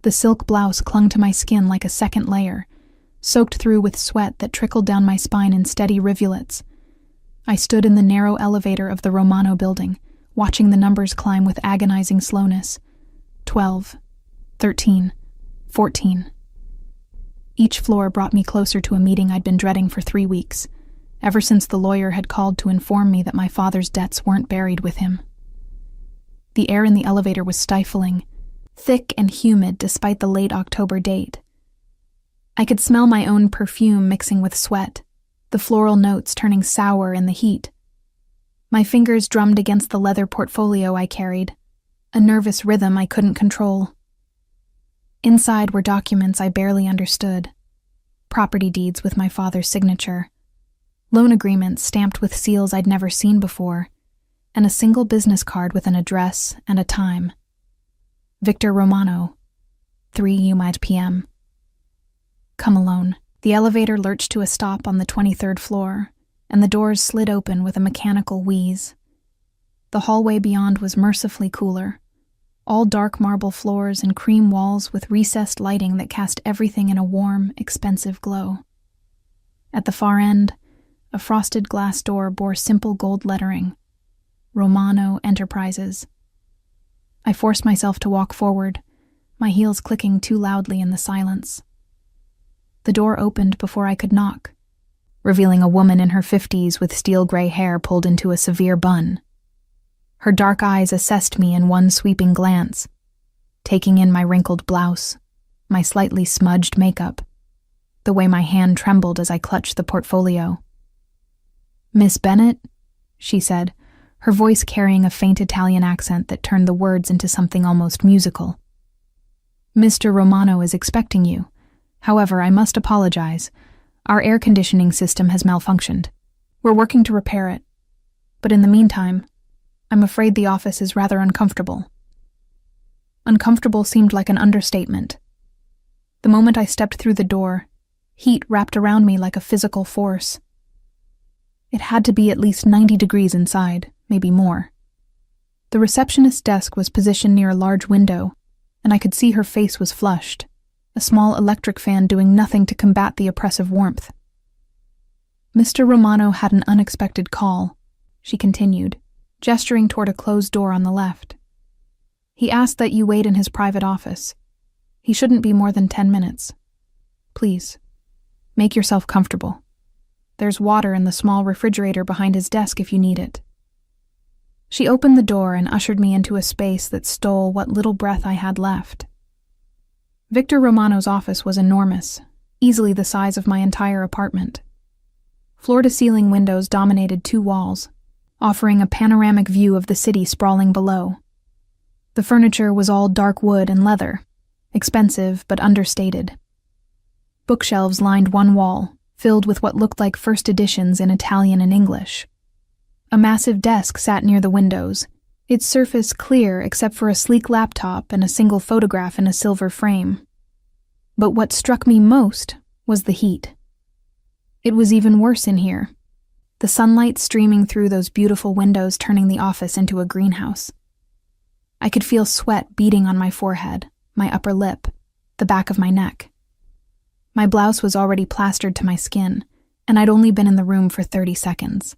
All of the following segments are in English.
The silk blouse clung to my skin like a second layer, soaked through with sweat that trickled down my spine in steady rivulets. I stood in the narrow elevator of the Romano building, watching the numbers climb with agonizing slowness. 12, 13, 14. Each floor brought me closer to a meeting I'd been dreading for 3 weeks, ever since the lawyer had called to inform me that my father's debts weren't buried with him. The air in the elevator was stifling, thick and humid despite the late October date. I could smell my own perfume mixing with sweat, the floral notes turning sour in the heat. My fingers drummed against the leather portfolio I carried, a nervous rhythm I couldn't control. Inside were documents I barely understood, property deeds with my father's signature, loan agreements stamped with seals I'd never seen before, and a single business card with an address and a time. Victor Romano, 3 UMIT p.m. Come alone. The elevator lurched to a stop on the 23rd floor, and the doors slid open with a mechanical wheeze. The hallway beyond was mercifully cooler, all dark marble floors and cream walls with recessed lighting that cast everything in a warm, expensive glow. At the far end, a frosted glass door bore simple gold lettering, Romano Enterprises. I forced myself to walk forward, my heels clicking too loudly in the silence. The door opened before I could knock, revealing a woman in her 50s with steel-gray hair pulled into a severe bun. Her dark eyes assessed me in one sweeping glance, taking in my wrinkled blouse, my slightly smudged makeup, the way my hand trembled as I clutched the portfolio. "Miss Bennett?" she said, her voice carrying a faint Italian accent that turned the words into something almost musical. "Mr. Romano is expecting you. However, I must apologize. Our air conditioning system has malfunctioned. We're working to repair it. But in the meantime, I'm afraid the office is rather uncomfortable." Uncomfortable seemed like an understatement. The moment I stepped through the door, heat wrapped around me like a physical force. It had to be at least 90 degrees inside, maybe more. The receptionist's desk was positioned near a large window, and I could see her face was flushed, a small electric fan doing nothing to combat the oppressive warmth. "Mr. Romano had an unexpected call," she continued, gesturing toward a closed door on the left. "He asked that you wait in his private office. He shouldn't be more than 10 minutes. Please, make yourself comfortable. There's water in the small refrigerator behind his desk if you need it." She opened the door and ushered me into a space that stole what little breath I had left. Victor Romano's office was enormous, easily the size of my entire apartment. Floor-to-ceiling windows dominated 2 walls, offering a panoramic view of the city sprawling below. The furniture was all dark wood and leather, expensive but understated. Bookshelves lined one wall, filled with what looked like first editions in Italian and English. A massive desk sat near the windows, its surface clear except for a sleek laptop and a single photograph in a silver frame. But what struck me most was the heat. It was even worse in here, the sunlight streaming through those beautiful windows turning the office into a greenhouse. I could feel sweat beading on my forehead, my upper lip, the back of my neck. My blouse was already plastered to my skin, and I'd only been in the room for 30 seconds.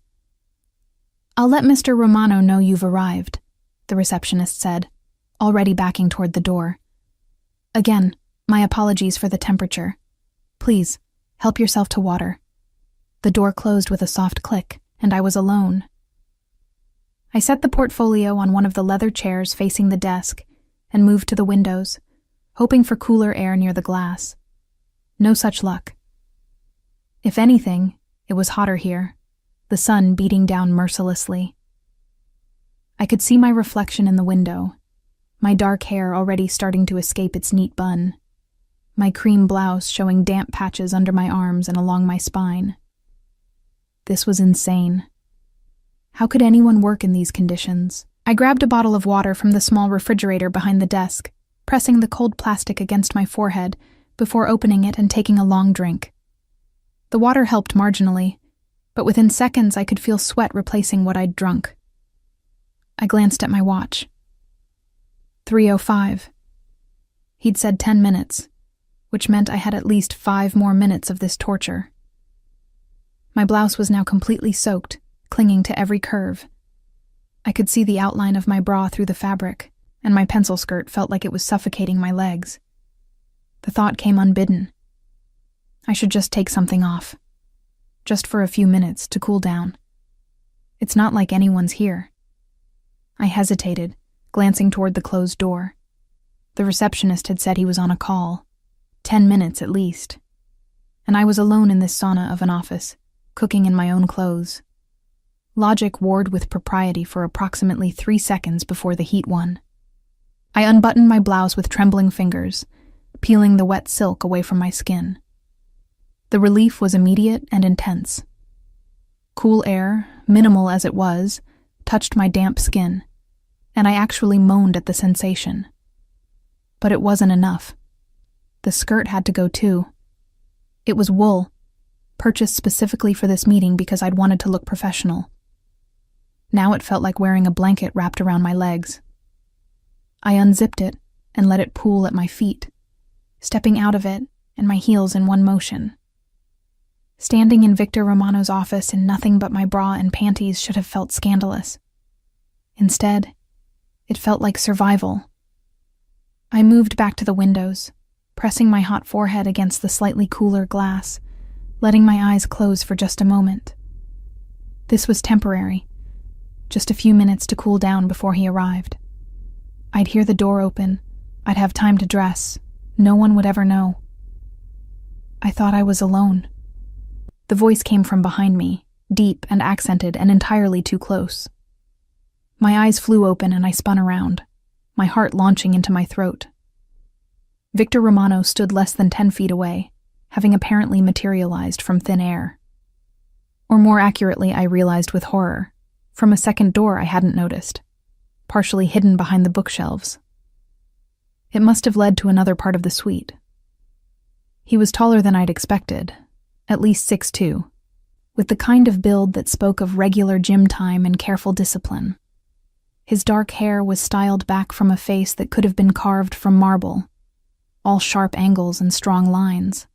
"I'll let Mr. Romano know you've arrived," the receptionist said, already backing toward the door. "Again, my apologies for the temperature. Please, help yourself to water." The door closed with a soft click, and I was alone. I set the portfolio on one of the leather chairs facing the desk and moved to the windows, hoping for cooler air near the glass. No such luck. If anything, it was hotter here, the sun beating down mercilessly. I could see my reflection in the window, my dark hair already starting to escape its neat bun, my cream blouse showing damp patches under my arms and along my spine. This was insane. How could anyone work in these conditions? I grabbed a bottle of water from the small refrigerator behind the desk, pressing the cold plastic against my forehead before opening it and taking a long drink. The water helped marginally, but within seconds I could feel sweat replacing what I'd drunk. I glanced at my watch. 3:05. He'd said 10 minutes, which meant I had at least 5 more minutes of this torture. My blouse was now completely soaked, clinging to every curve. I could see the outline of my bra through the fabric, and my pencil skirt felt like it was suffocating my legs. The thought came unbidden. I should just take something off. Just for a few minutes to cool down. It's not like anyone's here. I hesitated, glancing toward the closed door. The receptionist had said he was on a call. 10 minutes at least. And I was alone in this sauna of an office, cooking in my own clothes. Logic warred with propriety for approximately 3 seconds before the heat won. I unbuttoned my blouse with trembling fingers, peeling the wet silk away from my skin. The relief was immediate and intense. Cool air, minimal as it was, touched my damp skin, and I actually moaned at the sensation. But it wasn't enough. The skirt had to go too. It was wool, purchased specifically for this meeting because I'd wanted to look professional. Now it felt like wearing a blanket wrapped around my legs. I unzipped it and let it pool at my feet, stepping out of it and my heels in one motion. Standing in Victor Romano's office in nothing but my bra and panties should have felt scandalous. Instead, it felt like survival. I moved back to the windows, pressing my hot forehead against the slightly cooler glass, letting my eyes close for just a moment. This was temporary, just a few minutes to cool down before he arrived. I'd hear the door open, I'd have time to dress, no one would ever know. I thought I was alone. The voice came from behind me, deep and accented and entirely too close. My eyes flew open and I spun around, my heart launching into my throat. Victor Romano stood less than 10 feet away, having apparently materialized from thin air. Or more accurately, I realized with horror, from a second door I hadn't noticed, partially hidden behind the bookshelves. It must have led to another part of the suite. He was taller than I'd expected, at least 6'2", with the kind of build that spoke of regular gym time and careful discipline. His dark hair was styled back from a face that could have been carved from marble, all sharp angles and strong lines.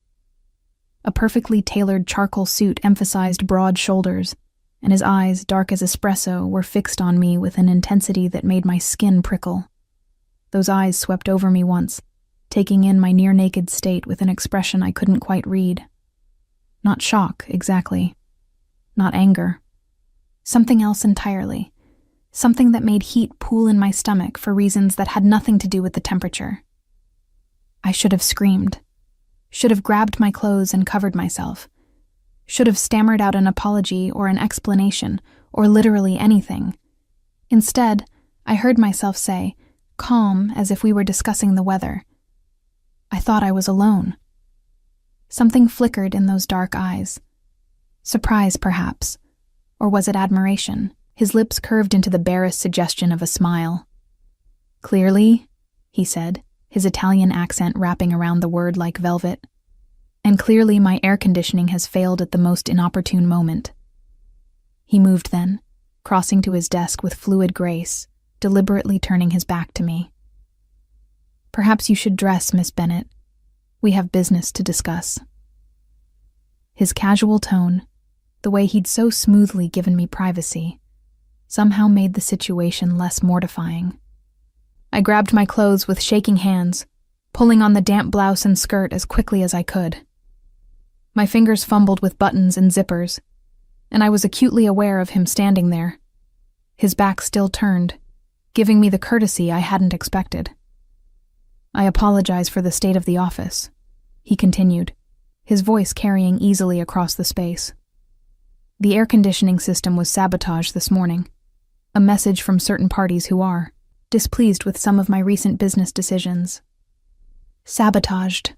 A perfectly tailored charcoal suit emphasized broad shoulders, and his eyes, dark as espresso, were fixed on me with an intensity that made my skin prickle. Those eyes swept over me once, taking in my near-naked state with an expression I couldn't quite read. Not shock, exactly. Not anger. Something else entirely. Something that made heat pool in my stomach for reasons that had nothing to do with the temperature. I should have screamed. Should have grabbed my clothes and covered myself. Should have stammered out an apology or an explanation, or literally anything. Instead, I heard myself say, calm as if we were discussing the weather, I thought I was alone. Something flickered in those dark eyes. Surprise, perhaps. Or was it admiration? His lips curved into the barest suggestion of a smile. Clearly, he said, his Italian accent wrapping around the word like velvet. And clearly my air conditioning has failed at the most inopportune moment. He moved then, crossing to his desk with fluid grace, deliberately turning his back to me. Perhaps you should dress, Miss Bennet. We have business to discuss. His casual tone, the way he'd so smoothly given me privacy, somehow made the situation less mortifying. I grabbed my clothes with shaking hands, pulling on the damp blouse and skirt as quickly as I could. My fingers fumbled with buttons and zippers, and I was acutely aware of him standing there, his back still turned, giving me the courtesy I hadn't expected. I apologize for the state of the office, he continued, his voice carrying easily across the space. The air conditioning system was sabotaged this morning, a message from certain parties who are displeased with some of my recent business decisions. Sabotaged.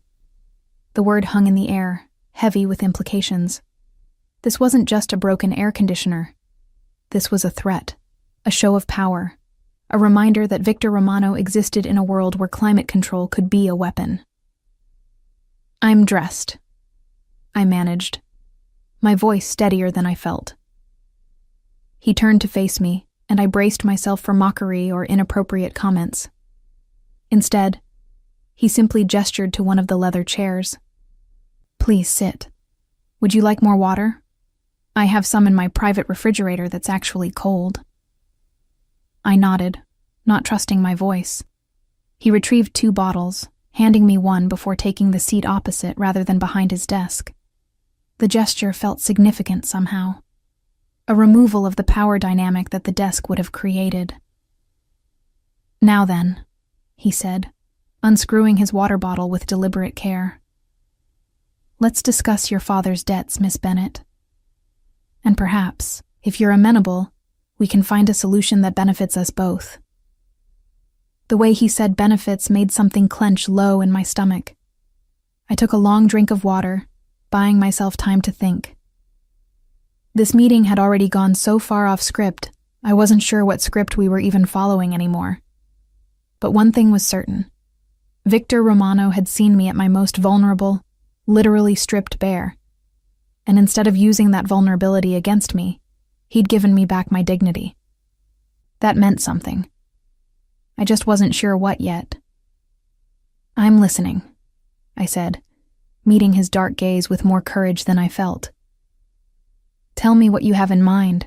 The word hung in the air, heavy with implications. This wasn't just a broken air conditioner. This was a threat, a show of power, a reminder that Victor Romano existed in a world where climate control could be a weapon. I'm dressed, I managed, my voice steadier than I felt. He turned to face me, and I braced myself for mockery or inappropriate comments. Instead, He simply gestured to one of the leather chairs. "Please sit. Would you like more water? I have some in my private refrigerator that's actually cold." I nodded, not trusting my voice. He retrieved 2 bottles, handing me one before taking the seat opposite rather than behind his desk. The gesture felt significant somehow. A removal of the power dynamic that the desk would have created. "Now then," he said, unscrewing his water bottle with deliberate care. "Let's discuss your father's debts, Miss Bennett. And perhaps, if you're amenable, we can find a solution that benefits us both." The way he said benefits made something clench low in my stomach. I took a long drink of water, buying myself time to think. This meeting had already gone so far off script, I wasn't sure what script we were even following anymore. But one thing was certain. Victor Romano had seen me at my most vulnerable, literally stripped bare. And instead of using that vulnerability against me, he'd given me back my dignity. That meant something. I just wasn't sure what yet. "I'm listening," I said, meeting his dark gaze with more courage than I felt. "Tell me what you have in mind."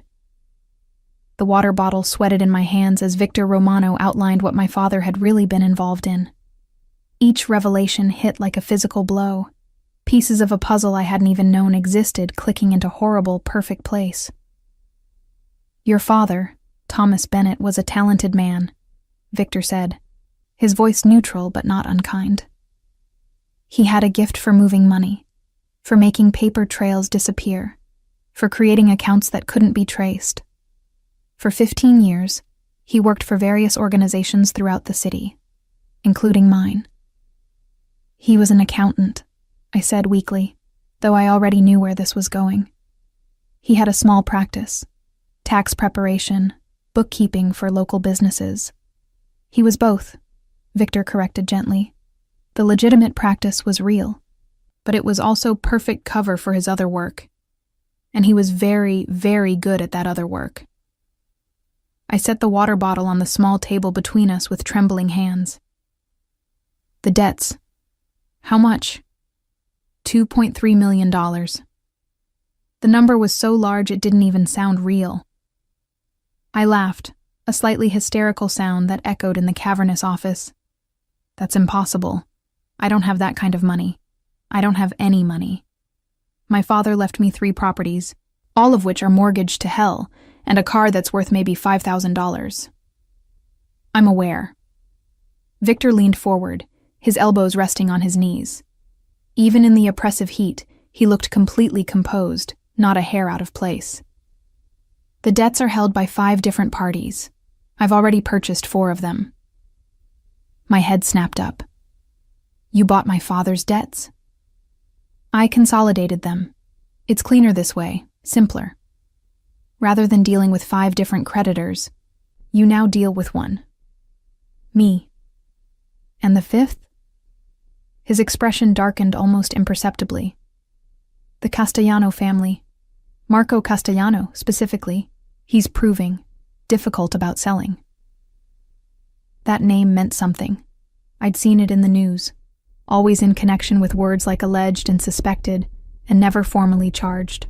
The water bottle sweated in my hands as Victor Romano outlined what my father had really been involved in. Each revelation hit like a physical blow, pieces of a puzzle I hadn't even known existed clicking into horrible, perfect place. "Your father, Thomas Bennett, was a talented man," Victor said, his voice neutral but not unkind. "He had a gift for moving money, for making paper trails disappear, for creating accounts that couldn't be traced. For 15 years, he worked for various organizations throughout the city, including mine." "He was an accountant," I said weakly, though I already knew where this was going. "He had a small practice, tax preparation, bookkeeping for local businesses." "He was both," Victor corrected gently. "The legitimate practice was real, but it was also perfect cover for his other work. And he was very, very good at that other work." I set the water bottle on the small table between us with trembling hands. "The debts. How much?" $2.3 million. The number was so large it didn't even sound real. I laughed, a slightly hysterical sound that echoed in the cavernous office. "That's impossible. I don't have that kind of money. I don't have any money. My father left me 3 properties, all of which are mortgaged to hell, and a car that's worth maybe $5,000. "I'm aware." Victor leaned forward, his elbows resting on his knees. Even in the oppressive heat, he looked completely composed, not a hair out of place. "The debts are held by 5 different parties. I've already purchased 4 of them." My head snapped up. "You bought my father's debts?" "I consolidated them. It's cleaner this way, simpler. Rather than dealing with 5 different creditors, you now deal with one. Me. And the 5th? His expression darkened almost imperceptibly. "The Castellano family. Marco Castellano, specifically. He's proving, difficult about selling." That name meant something. I'd seen it in the news, always in connection with words like alleged and suspected, and never formally charged.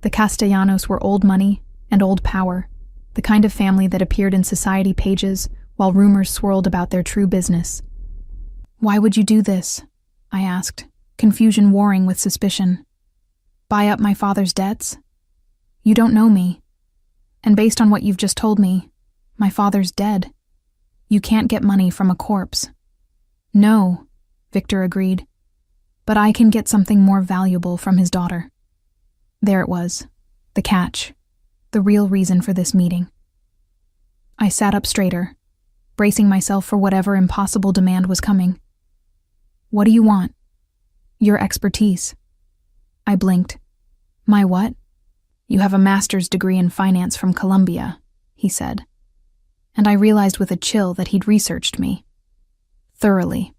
The Castellanos were old money and old power, the kind of family that appeared in society pages while rumors swirled about their true business. "Why would you do this?" I asked, confusion warring with suspicion. "Buy up my father's debts? You don't know me. And based on what you've just told me, my father's dead. You can't get money from a corpse." "No," Victor agreed. "But I can get something more valuable from his daughter." There it was, the catch, the real reason for this meeting. I sat up straighter, bracing myself for whatever impossible demand was coming. "What do you want?" "Your expertise." I blinked. "My what?" "You have a master's degree in finance from Columbia," he said. And I realized with a chill that he'd researched me. Thoroughly.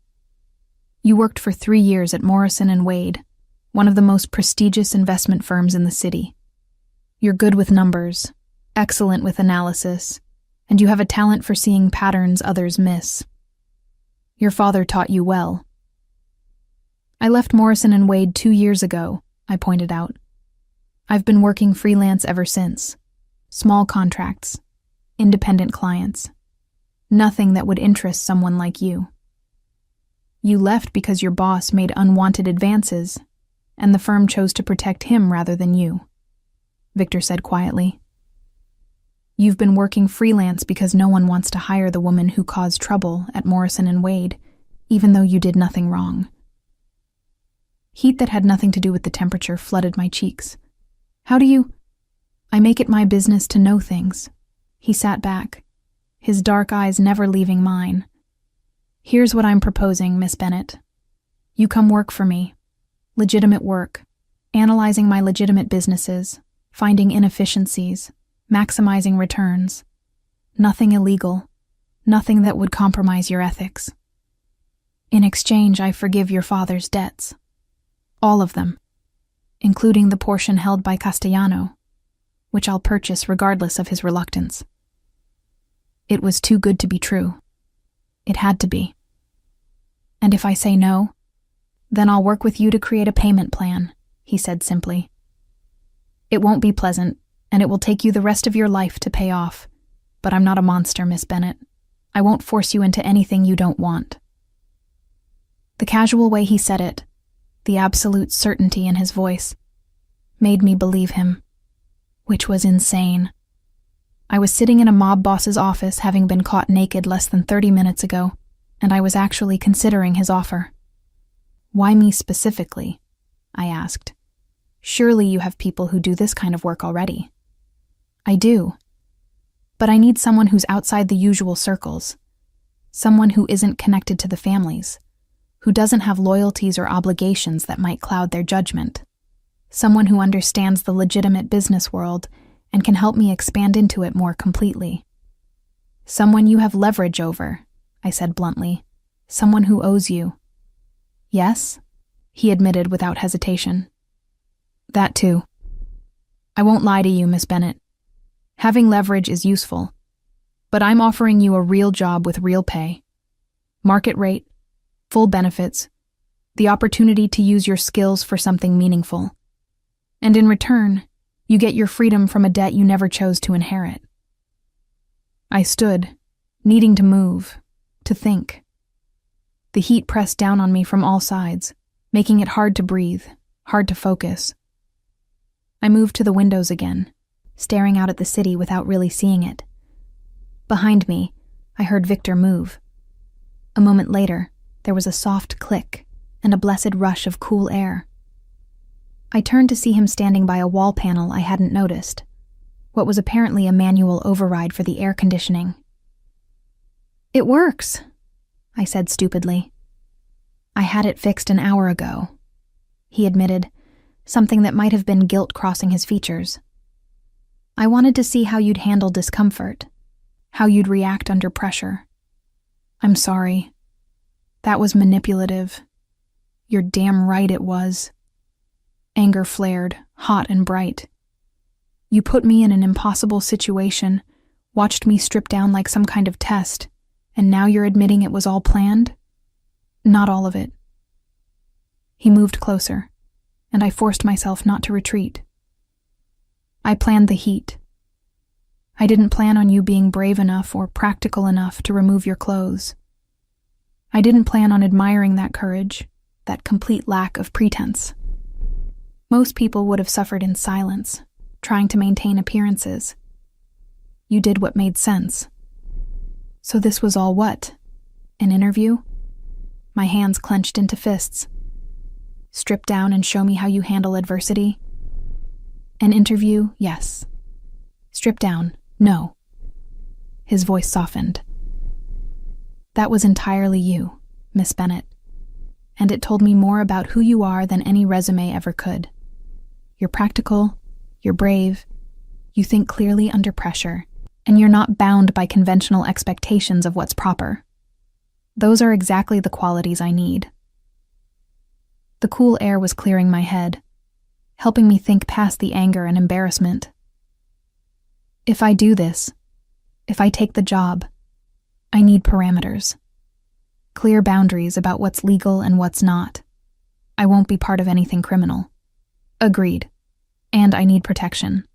"You worked for 3 years at Morrison & Wade, one of the most prestigious investment firms in the city. You're good with numbers, excellent with analysis, and you have a talent for seeing patterns others miss. Your father taught you well. I left Morrison and Wade 2 years ago, I pointed out. I've been working freelance ever since. Small contracts, independent clients. Nothing that would interest someone like you. You left because your boss made unwanted advances, and the firm chose to protect him rather than you, Victor said quietly. You've been working freelance because no one wants to hire the woman who caused trouble at Morrison and Wade, even though you did nothing wrong. Heat that had nothing to do with the temperature flooded my cheeks. How do you? I make it my business to know things. He sat back, his dark eyes never leaving mine. Here's what I'm proposing, Miss Bennett. You come work for me. Legitimate work. Analyzing my legitimate businesses, finding inefficiencies, maximizing returns. Nothing illegal. Nothing that would compromise your ethics. In exchange, I forgive your father's debts. All of them, including the portion held by Castellano, which I'll purchase regardless of his reluctance. It was too good to be true. It had to be. And if I say no, then I'll work with you to create a payment plan, he said simply. It won't be pleasant, and it will take you the rest of your life to pay off, but I'm not a monster, Miss Bennett. I won't force you into anything you don't want. The casual way he said it, the absolute certainty in his voice, made me believe him, which was insane. I was sitting in a mob boss's office having been caught naked less than 30 minutes ago, and I was actually considering his offer. Why me specifically? I asked. Surely you have people who do this kind of work already. I do. But I need someone who's outside the usual circles. Someone who isn't connected to the families. Who doesn't have loyalties or obligations that might cloud their judgment. Someone who understands the legitimate business world and can help me expand into it more completely. Someone you have leverage over, I said bluntly. Someone who owes you. Yes, he admitted without hesitation. That too. I won't lie to you, Miss Bennett. Having leverage is useful, but I'm offering you a real job with real pay. Market rate, full benefits, the opportunity to use your skills for something meaningful. And in return, you get your freedom from a debt you never chose to inherit. I stood, needing to move, to think. The heat pressed down on me from all sides, making it hard to breathe, hard to focus. I moved to the windows again, staring out at the city without really seeing it. Behind me, I heard Victor move. A moment later, there was a soft click and a blessed rush of cool air. I turned to see him standing by a wall panel I hadn't noticed, what was apparently a manual override for the air conditioning. It works, I said stupidly. I had it fixed an hour ago, he admitted, something that might have been guilt crossing his features. I wanted to see how you'd handle discomfort, how you'd react under pressure. I'm sorry. That was manipulative. You're damn right it was. Anger flared, hot and bright. You put me in an impossible situation, watched me strip down like some kind of test, and now you're admitting it was all planned? Not all of it. He moved closer, and I forced myself not to retreat. I planned the heat. I didn't plan on you being brave enough or practical enough to remove your clothes. I didn't plan on admiring that courage, that complete lack of pretense. Most people would have suffered in silence, trying to maintain appearances. You did what made sense. So this was all what? An interview? My hands clenched into fists. Strip down and show me how you handle adversity? An interview, yes. Strip down, no. His voice softened. That was entirely you, Miss Bennett, and it told me more about who you are than any resume ever could. You're practical, you're brave, you think clearly under pressure, and you're not bound by conventional expectations of what's proper. Those are exactly the qualities I need. The cool air was clearing my head, helping me think past the anger and embarrassment. If I do this, if I take the job, I need parameters. Clear boundaries about what's legal and what's not. I won't be part of anything criminal. Agreed. And I need protection.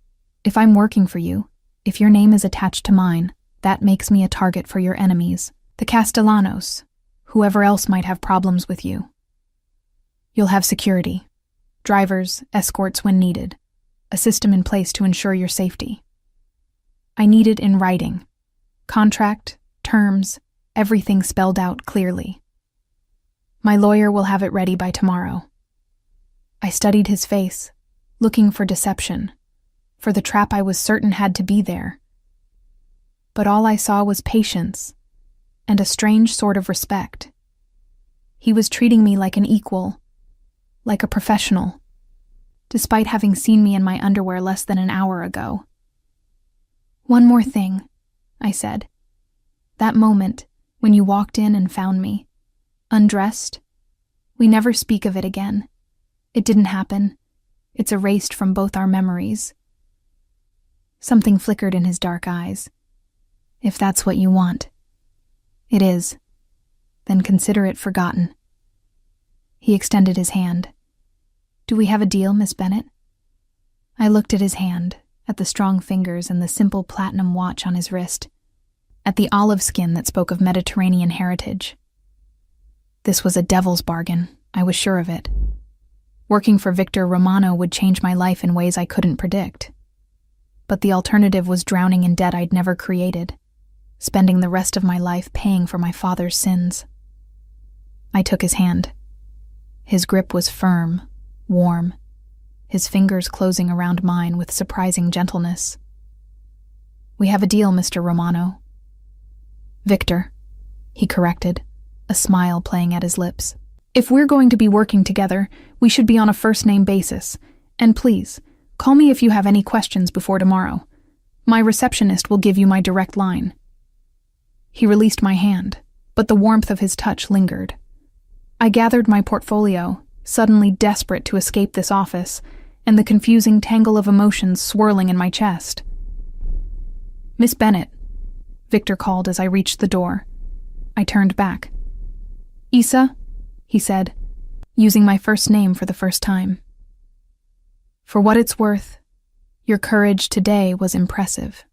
If I'm working for you, if your name is attached to mine, that makes me a target for your enemies, the Castellanos, whoever else might have problems with you. You'll have security, drivers, escorts when needed, a system in place to ensure your safety. I need it in writing. Contract, terms, everything spelled out clearly. My lawyer will have it ready by tomorrow. I studied his face, looking for deception, for the trap I was certain had to be there. But all I saw was patience and a strange sort of respect. He was treating me like an equal, like a professional, despite having seen me in my underwear less than an hour ago. One more thing, I said. That moment, when you walked in and found me, undressed, we never speak of it again. It didn't happen. It's erased from both our memories. Something flickered in his dark eyes. If that's what you want. It is. Then consider it forgotten. He extended his hand. Do we have a deal, Miss Bennett? I looked at his hand, at the strong fingers and the simple platinum watch on his wrist, at the olive skin that spoke of Mediterranean heritage. This was a devil's bargain, I was sure of it. Working for Victor Romano would change my life in ways I couldn't predict. But the alternative was drowning in debt I'd never created, spending the rest of my life paying for my father's sins. I took his hand. His grip was firm, warm, his fingers closing around mine with surprising gentleness. We have a deal, Mr. Romano. Victor, he corrected, a smile playing at his lips. If we're going to be working together, we should be on a first-name basis. And please, call me if you have any questions before tomorrow. My receptionist will give you my direct line. He released my hand, but the warmth of his touch lingered. I gathered my portfolio, suddenly desperate to escape this office, and the confusing tangle of emotions swirling in my chest. Miss Bennett, Victor called as I reached the door. I turned back. Issa, he said, using my first name for the first time. For what it's worth, your courage today was impressive.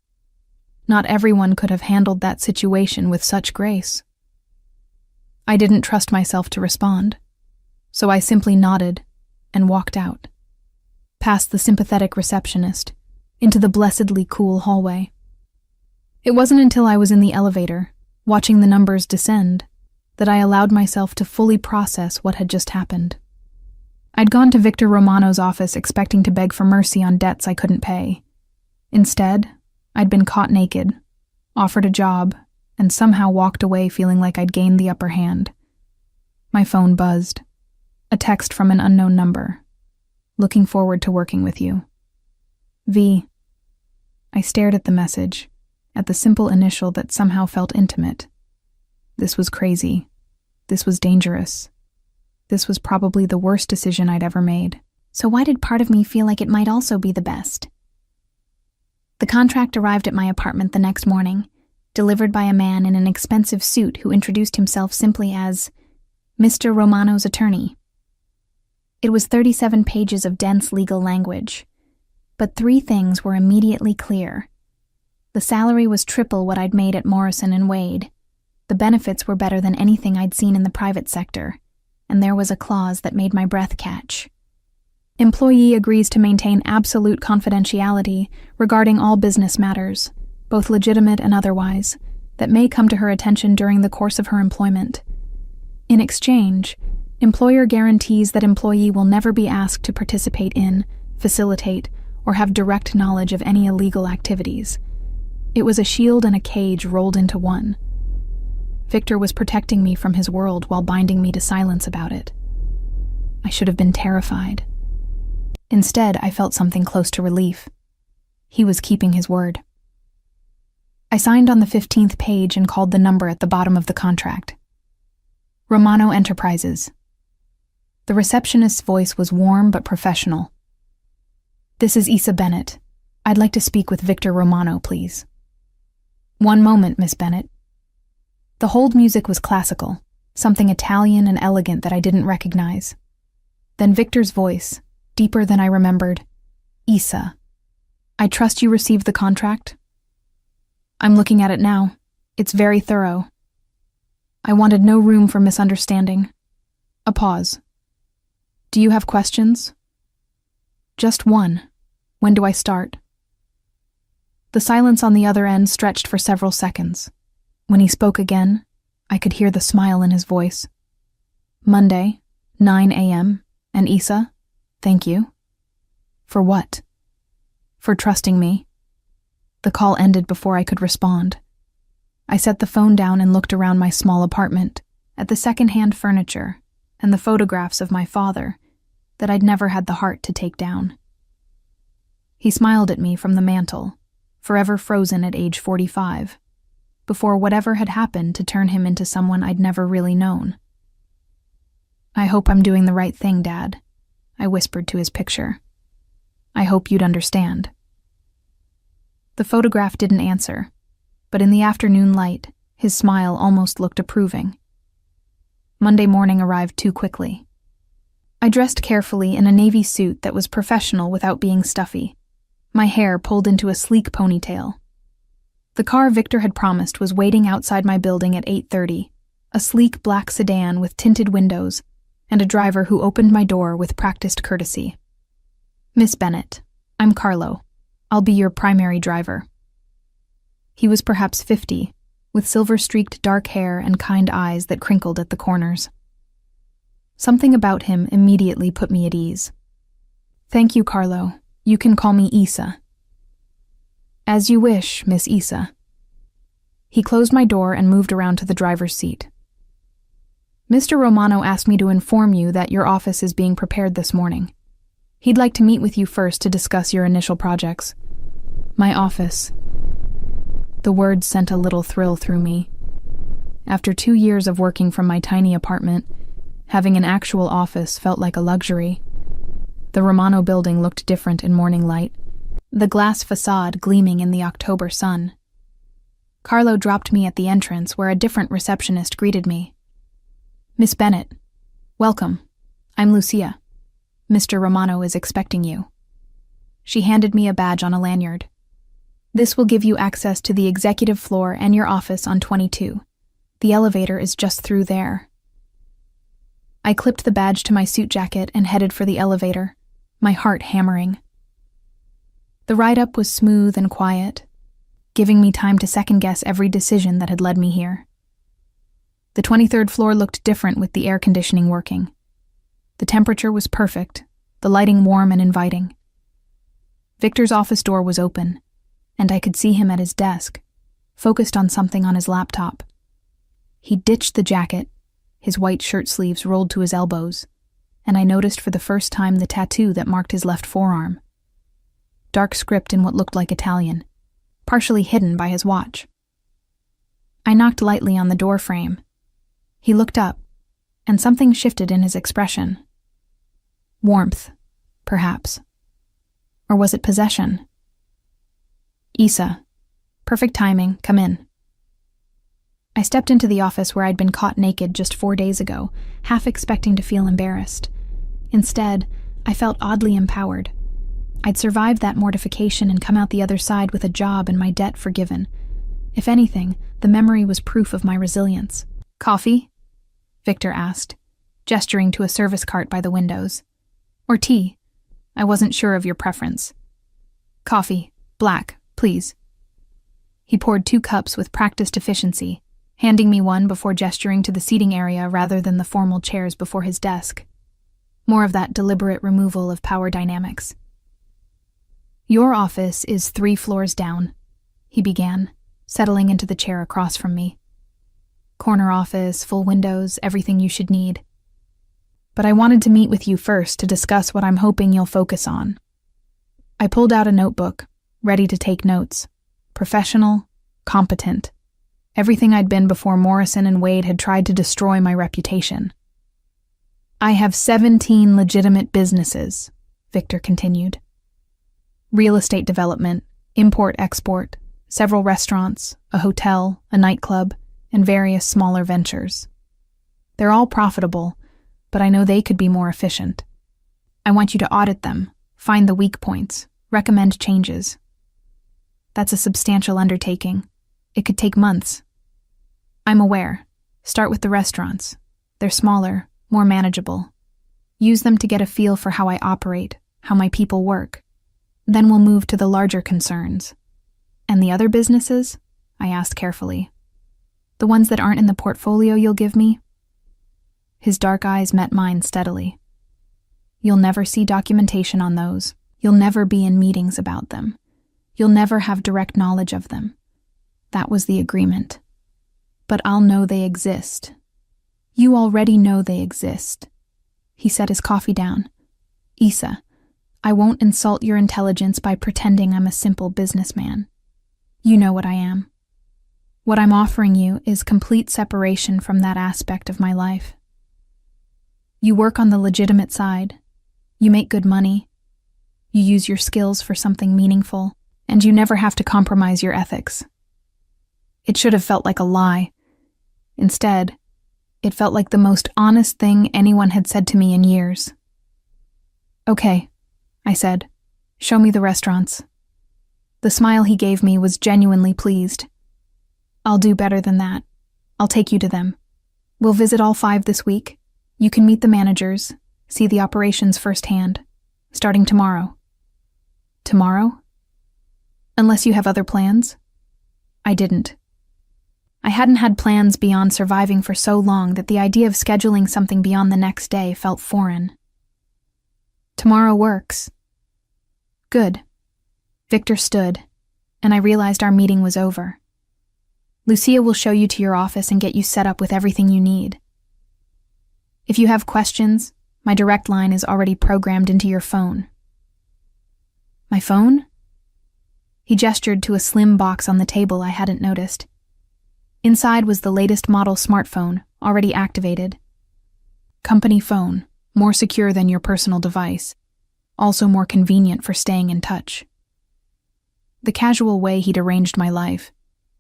Not everyone could have handled that situation with such grace. I didn't trust myself to respond, so I simply nodded and walked out, past the sympathetic receptionist, into the blessedly cool hallway. It wasn't until I was in the elevator, watching the numbers descend, that I allowed myself to fully process what had just happened. I'd gone to Victor Romano's office expecting to beg for mercy on debts I couldn't pay. Instead, I'd been caught naked, offered a job, and somehow walked away feeling like I'd gained the upper hand. My phone buzzed. A text from an unknown number. Looking forward to working with you. V. I stared at the message, at the simple initial that somehow felt intimate. This was crazy. This was dangerous. This was probably the worst decision I'd ever made. So why did part of me feel like it might also be the best? The contract arrived at my apartment the next morning, delivered by a man in an expensive suit who introduced himself simply as Mr. Romano's attorney. It was 37 pages of dense legal language, but 3 things were immediately clear. The salary was triple what I'd made at Morrison & Wade. The benefits were better than anything I'd seen in the private sector, and there was a clause that made my breath catch. Employee agrees to maintain absolute confidentiality regarding all business matters, both legitimate and otherwise, that may come to her attention during the course of her employment. In exchange, employer guarantees that employee will never be asked to participate in, facilitate, or have direct knowledge of any illegal activities. It was a shield and a cage rolled into one. Victor was protecting me from his world while binding me to silence about it. I should have been terrified. Instead, I felt something close to relief. He was keeping his word. I signed on the 15th page and called the number at the bottom of the contract. Romano Enterprises. The receptionist's voice was warm but professional. This is Issa Bennett. I'd like to speak with Victor Romano, please. One moment, Miss Bennett. The hold music was classical, something Italian and elegant that I didn't recognize. Then Victor's voice, deeper than I remembered. Isa, I trust you received the contract? I'm looking at it now. It's very thorough. I wanted no room for misunderstanding. A pause. Do you have questions? Just one. When do I start? The silence on the other end stretched for several seconds. When he spoke again, I could hear the smile in his voice. Monday, 9 a.m., and Isa, thank you. For what? For trusting me. The call ended before I could respond. I set the phone down and looked around my small apartment, at the second-hand furniture and the photographs of my father that I'd never had the heart to take down. He smiled at me from the mantel, forever frozen at age 45, before whatever had happened to turn him into someone I'd never really known. I hope I'm doing the right thing, Dad, I whispered to his picture. I hope you'd understand. The photograph didn't answer, but in the afternoon light, his smile almost looked approving. Monday morning arrived too quickly. I dressed carefully in a navy suit that was professional without being stuffy, my hair pulled into a sleek ponytail. The car Victor had promised was waiting outside my building at 8:30, a sleek black sedan with tinted windows, and a driver who opened my door with practiced courtesy. Miss Bennett, I'm Carlo. I'll be your primary driver. He was perhaps 50, with silver-streaked dark hair and kind eyes that crinkled at the corners. Something about him immediately put me at ease. Thank you, Carlo. You can call me Isa. As you wish, Miss Isa. He closed my door and moved around to the driver's seat. Mr. Romano asked me to inform you that your office is being prepared this morning. He'd like to meet with you first to discuss your initial projects. My office. The words sent a little thrill through me. After 2 years of working from my tiny apartment, having an actual office felt like a luxury. The Romano building looked different in morning light, the glass facade gleaming in the October sun. Carlo dropped me at the entrance where a different receptionist greeted me. Miss Bennett, welcome. I'm Lucia. Mr. Romano is expecting you. She handed me a badge on a lanyard. This will give you access to the executive floor and your office on 22. The elevator is just through there. I clipped the badge to my suit jacket and headed for the elevator, my heart hammering. The ride-up was smooth and quiet, giving me time to second-guess every decision that had led me here. The 23rd floor looked different with the air conditioning working. The temperature was perfect, the lighting warm and inviting. Victor's office door was open, and I could see him at his desk, focused on something on his laptop. He ditched the jacket, his white shirt sleeves rolled to his elbows, and I noticed for the first time the tattoo that marked his left forearm. Dark script in what looked like Italian, partially hidden by his watch. I knocked lightly on the door frame. He looked up, and something shifted in his expression. Warmth, perhaps. Or was it possession? Isa. Perfect timing, come in. I stepped into the office where I'd been caught naked just 4 days ago, half expecting to feel embarrassed. Instead, I felt oddly empowered. I'd survived that mortification and come out the other side with a job and my debt forgiven. If anything, the memory was proof of my resilience. Coffee? Victor asked, gesturing to a service cart by the windows. Or tea? I wasn't sure of your preference. Coffee, black, please. He poured 2 cups with practiced efficiency, handing me one before gesturing to the seating area rather than the formal chairs before his desk. More of that deliberate removal of power dynamics. Your office is 3 floors down, he began, settling into the chair across from me. Corner office, full windows, everything you should need. But I wanted to meet with you first to discuss what I'm hoping you'll focus on. I pulled out a notebook, ready to take notes. Professional, competent. Everything I'd been before Morrison and Wade had tried to destroy my reputation. I have 17 legitimate businesses, Victor continued. Real estate development, import-export, several restaurants, a hotel, a nightclub, and various smaller ventures. They're all profitable, but I know they could be more efficient. I want you to audit them, find the weak points, recommend changes. That's a substantial undertaking. It could take months. I'm aware. Start with the restaurants. They're smaller, more manageable. Use them to get a feel for how I operate, how my people work. Then we'll move to the larger concerns. And the other businesses? I asked carefully. The ones that aren't in the portfolio you'll give me? His dark eyes met mine steadily. You'll never see documentation on those. You'll never be in meetings about them. You'll never have direct knowledge of them. That was the agreement. But I'll know they exist. You already know they exist. He set his coffee down. Issa, I won't insult your intelligence by pretending I'm a simple businessman. You know what I am. What I'm offering you is complete separation from that aspect of my life. You work on the legitimate side. You make good money. You use your skills for something meaningful, and you never have to compromise your ethics. It should have felt like a lie. Instead, it felt like the most honest thing anyone had said to me in years. Okay, I said. Show me the restaurants. The smile he gave me was genuinely pleased. I'll do better than that. I'll take you to them. We'll visit all 5 this week. You can meet the managers, see the operations firsthand, starting tomorrow. Tomorrow? Unless you have other plans? I didn't. I hadn't had plans beyond surviving for so long that the idea of scheduling something beyond the next day felt foreign. Tomorrow works. Good. Victor stood, and I realized our meeting was over. Lucia will show you to your office and get you set up with everything you need. If you have questions, my direct line is already programmed into your phone. My phone? He gestured to a slim box on the table I hadn't noticed. Inside was the latest model smartphone, already activated. Company phone, more secure than your personal device, also more convenient for staying in touch. The casual way he'd arranged my life,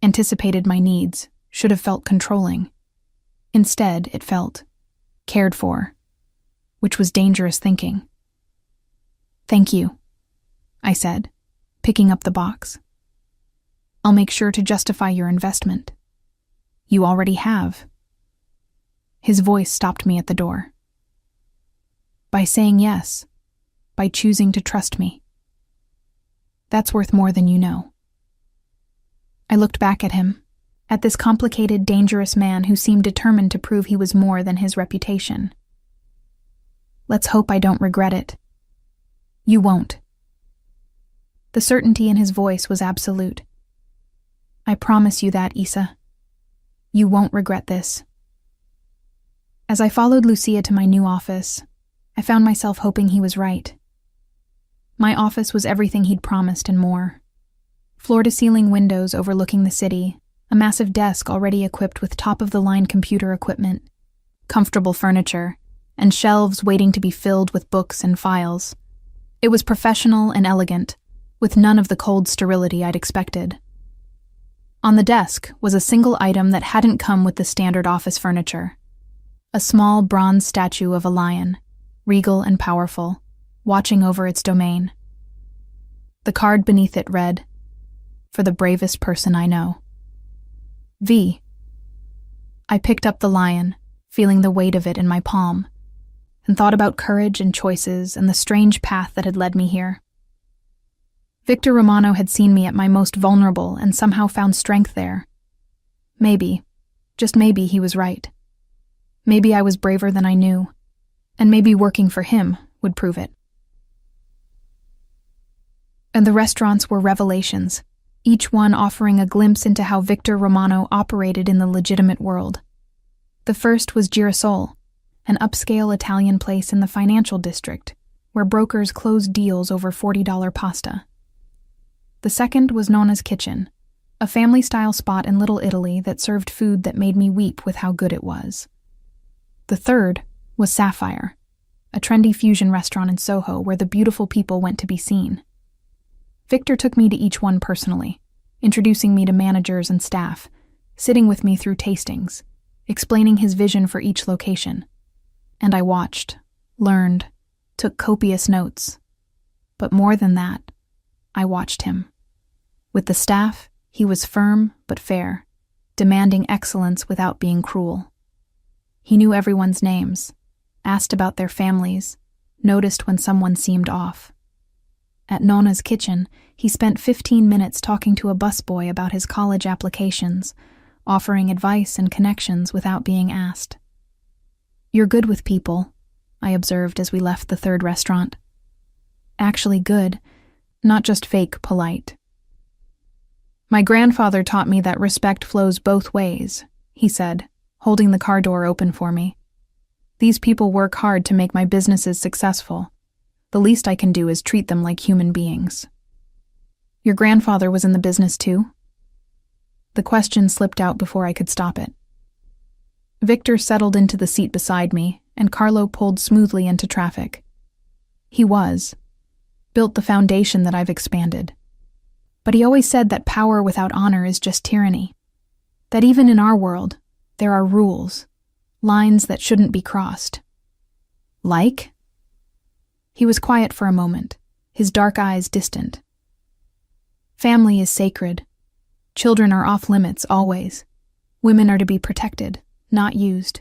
anticipated my needs, should have felt controlling. Instead, it felt cared for, which was dangerous thinking. Thank you, I said, picking up the box. I'll make sure to justify your investment. You already have. His voice stopped me at the door. By saying yes, by choosing to trust me. That's worth more than you know. I looked back at him, at this complicated, dangerous man who seemed determined to prove he was more than his reputation. Let's hope I don't regret it. You won't. The certainty in his voice was absolute. I promise you that, Issa. You won't regret this. As I followed Lucia to my new office, I found myself hoping he was right. My office was everything he'd promised and more. Floor-to-ceiling windows overlooking the city, a massive desk already equipped with top-of-the-line computer equipment, comfortable furniture, and shelves waiting to be filled with books and files. It was professional and elegant, with none of the cold sterility I'd expected. On the desk was a single item that hadn't come with the standard office furniture. A small bronze statue of a lion, regal and powerful, watching over its domain. The card beneath it read, "For the bravest person I know." V. I picked up the lion, feeling the weight of it in my palm, and thought about courage and choices and the strange path that had led me here. Victor Romano had seen me at my most vulnerable and somehow found strength there. Maybe, just maybe, he was right. Maybe I was braver than I knew, and maybe working for him would prove it. And the restaurants were revelations, each one offering a glimpse into how Victor Romano operated in the legitimate world. The first was Girasole, an upscale Italian place in the financial district, where brokers closed deals over $40 pasta. The second was Nonna's Kitchen, a family-style spot in Little Italy that served food that made me weep with how good it was. The third was Sapphire, a trendy fusion restaurant in Soho where the beautiful people went to be seen. Victor took me to each one personally, introducing me to managers and staff, sitting with me through tastings, explaining his vision for each location. And I watched, learned, took copious notes. But more than that, I watched him. With the staff, he was firm but fair, demanding excellence without being cruel. He knew everyone's names, asked about their families, noticed when someone seemed off. At Nona's kitchen, he spent 15 minutes talking to a busboy about his college applications, offering advice and connections without being asked. "You're good with people," I observed as we left the third restaurant. Actually good, not just fake polite. "My grandfather taught me that respect flows both ways," he said, holding the car door open for me. "These people work hard to make my businesses successful. The least I can do is treat them like human beings." "Your grandfather was in the business too?" The question slipped out before I could stop it. Victor settled into the seat beside me, and Carlo pulled smoothly into traffic. He built the foundation that I've expanded. But he always said that power without honor is just tyranny. That even in our world, there are rules, lines that shouldn't be crossed. Like? He was quiet for a moment, his dark eyes distant. "Family is sacred. Children are off limits always. Women are to be protected, not used.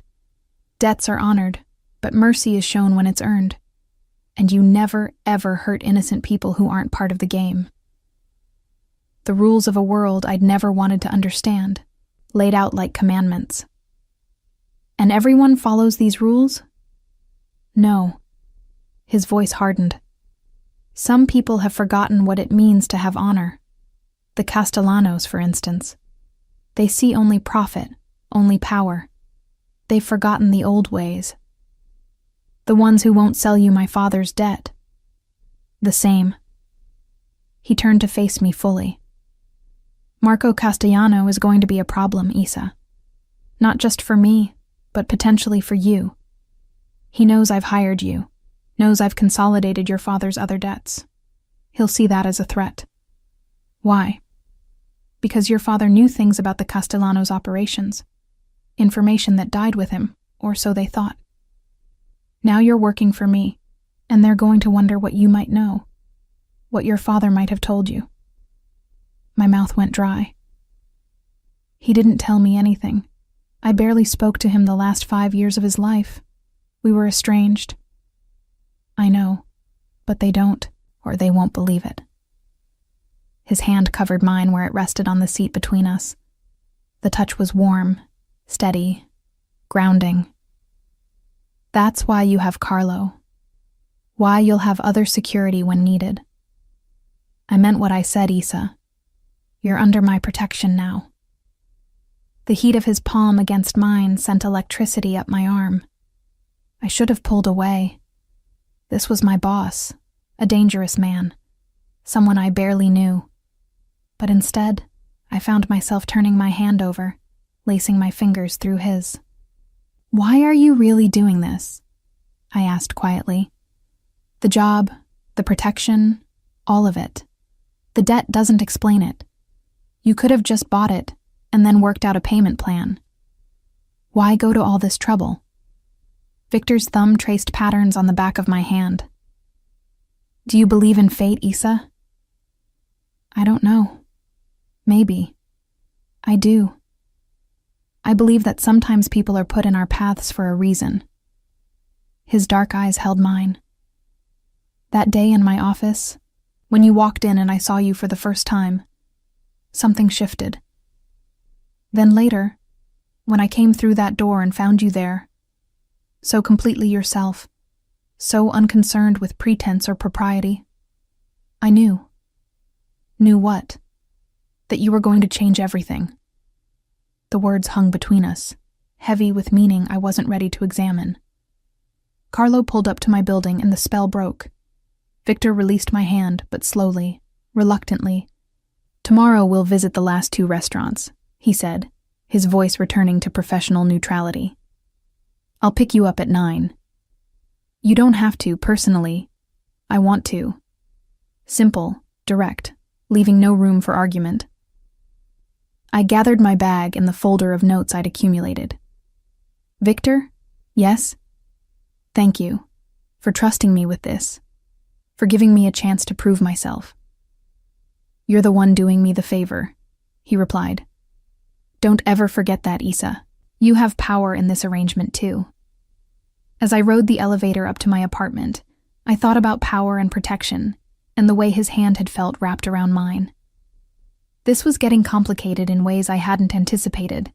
Debts are honored, but mercy is shown when it's earned. And you never, ever hurt innocent people who aren't part of the game." The rules of a world I'd never wanted to understand, laid out like commandments. "And everyone follows these rules?" "No." His voice hardened. "Some people have forgotten what it means to have honor. The Castellanos, for instance. They see only profit, only power. They've forgotten the old ways. The ones who won't sell you my father's debt. The same." He turned to face me fully. "Marco Castellano is going to be a problem, Isa. Not just for me, but potentially for you. He knows I've hired you, knows I've consolidated your father's other debts. He'll see that as a threat." "Why?" "Because your father knew things about the Castellanos' operations. Information that died with him, or so they thought. Now you're working for me, and they're going to wonder what you might know, what your father might have told you." My mouth went dry. He didn't tell me anything. I barely spoke to him the last 5 years of his life. We were estranged. "I know, but they don't, or they won't believe it." His hand covered mine where it rested on the seat between us. The touch was warm, steady, grounding. "That's why you have Carlo. Why you'll have other security when needed. I meant what I said, Isa. You're under my protection now." The heat of his palm against mine sent electricity up my arm. I should have pulled away. This was my boss, a dangerous man, someone I barely knew. But instead, I found myself turning my hand over, lacing my fingers through his. "Why are you really doing this?" I asked quietly. "The job, the protection, all of it. The debt doesn't explain it. You could have just bought it and then worked out a payment plan. Why go to all this trouble?" Victor's thumb traced patterns on the back of my hand. "Do you believe in fate, Isa?" "I don't know. Maybe. I do. I believe that sometimes people are put in our paths for a reason." His dark eyes held mine. "That day in my office, when you walked in and I saw you for the first time, something shifted. Then later, when I came through that door and found you there, so completely yourself, so unconcerned with pretense or propriety, I knew." "Knew what?" "That you were going to change everything." The words hung between us, heavy with meaning I wasn't ready to examine. Carlo pulled up to my building and the spell broke. Victor released my hand, but slowly, reluctantly. "Tomorrow we'll visit the last 2 restaurants," he said, his voice returning to professional neutrality. "I'll pick you up at 9. You don't have to, personally. I want to. Simple, direct, leaving no room for argument." I gathered my bag and the folder of notes I'd accumulated. Victor? Yes? Thank you for trusting me with this, for giving me a chance to prove myself. You're the one doing me the favor, he replied. Don't ever forget that, Issa. You have power in this arrangement too. As I rode the elevator up to my apartment, I thought about power and protection, and the way his hand had felt wrapped around mine. This was getting complicated in ways I hadn't anticipated.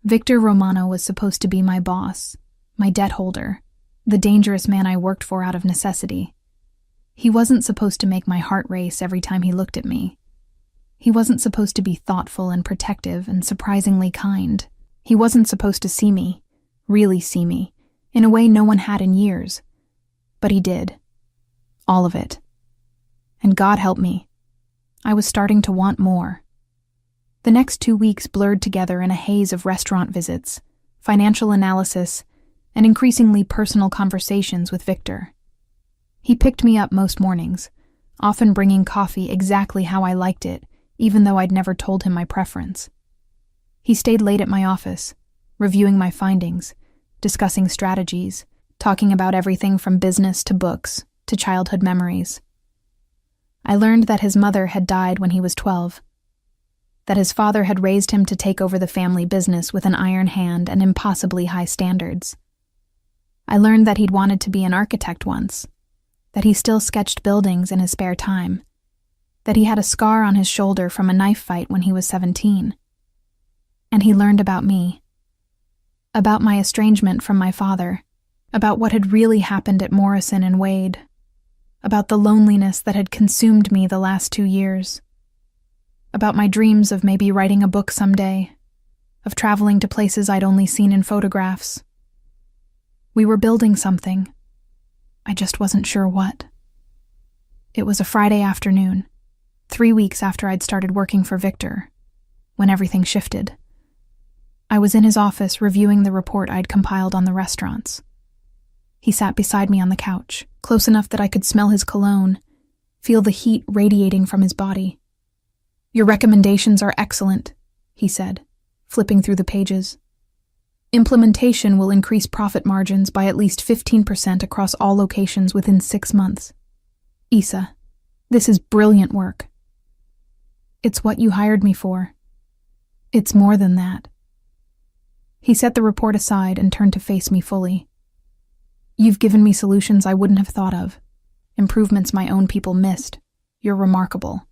Victor Romano was supposed to be my boss, my debt holder, the dangerous man I worked for out of necessity. He wasn't supposed to make my heart race every time he looked at me. He wasn't supposed to be thoughtful and protective and surprisingly kind. He wasn't supposed to see me, really see me, in a way no one had in years. But he did. All of it. And God help me. I was starting to want more. The next 2 weeks blurred together in a haze of restaurant visits, financial analysis, and increasingly personal conversations with Victor. He picked me up most mornings, often bringing coffee exactly how I liked it, even though I'd never told him my preference. He stayed late at my office, reviewing my findings, discussing strategies, talking about everything from business to books to childhood memories. I learned that his mother had died when he was 12, that his father had raised him to take over the family business with an iron hand and impossibly high standards. I learned that he'd wanted to be an architect once, that he still sketched buildings in his spare time, that he had a scar on his shoulder from a knife fight when he was 17. And he learned about me, about my estrangement from my father, about what had really happened at Morrison and Wade, about the loneliness that had consumed me the last 2 years, about my dreams of maybe writing a book someday, of traveling to places I'd only seen in photographs. We were building something. I just wasn't sure what. It was a Friday afternoon, 3 weeks after I'd started working for Victor, when everything shifted. I was in his office reviewing the report I'd compiled on the restaurants. He sat beside me on the couch, close enough that I could smell his cologne, feel the heat radiating from his body. Your recommendations are excellent, he said, flipping through the pages. Implementation will increase profit margins by at least 15% across all locations within 6 months. Issa, this is brilliant work. It's what you hired me for. It's more than that. He set the report aside and turned to face me fully. You've given me solutions I wouldn't have thought of, improvements my own people missed. You're remarkable.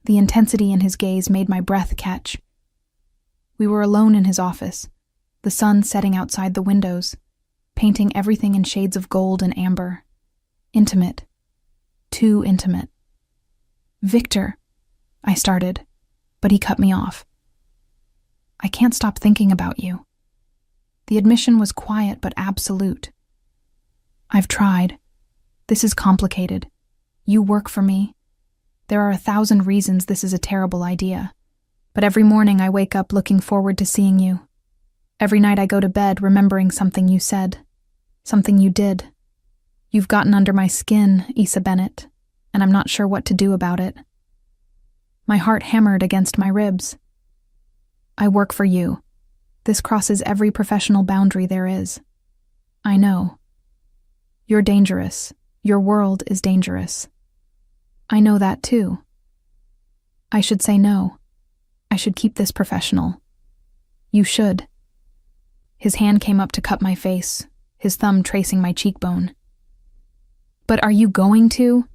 The intensity in his gaze made my breath catch. We were alone in his office, the sun setting outside the windows, painting everything in shades of gold and amber. Intimate. Too intimate. Victor, I started, but he cut me off. I can't stop thinking about you. The admission was quiet but absolute. I've tried. This is complicated. You work for me. There are 1,000 reasons this is a terrible idea. But every morning I wake up looking forward to seeing you. Every night I go to bed remembering something you said, something you did. You've gotten under my skin, Issa Bennett, and I'm not sure what to do about it. My heart hammered against my ribs. I work for you. This crosses every professional boundary there is. I know. You're dangerous. Your world is dangerous. I know that too. I should say no. I should keep this professional. You should. His hand came up to cup my face, his thumb tracing my cheekbone. But are you going to?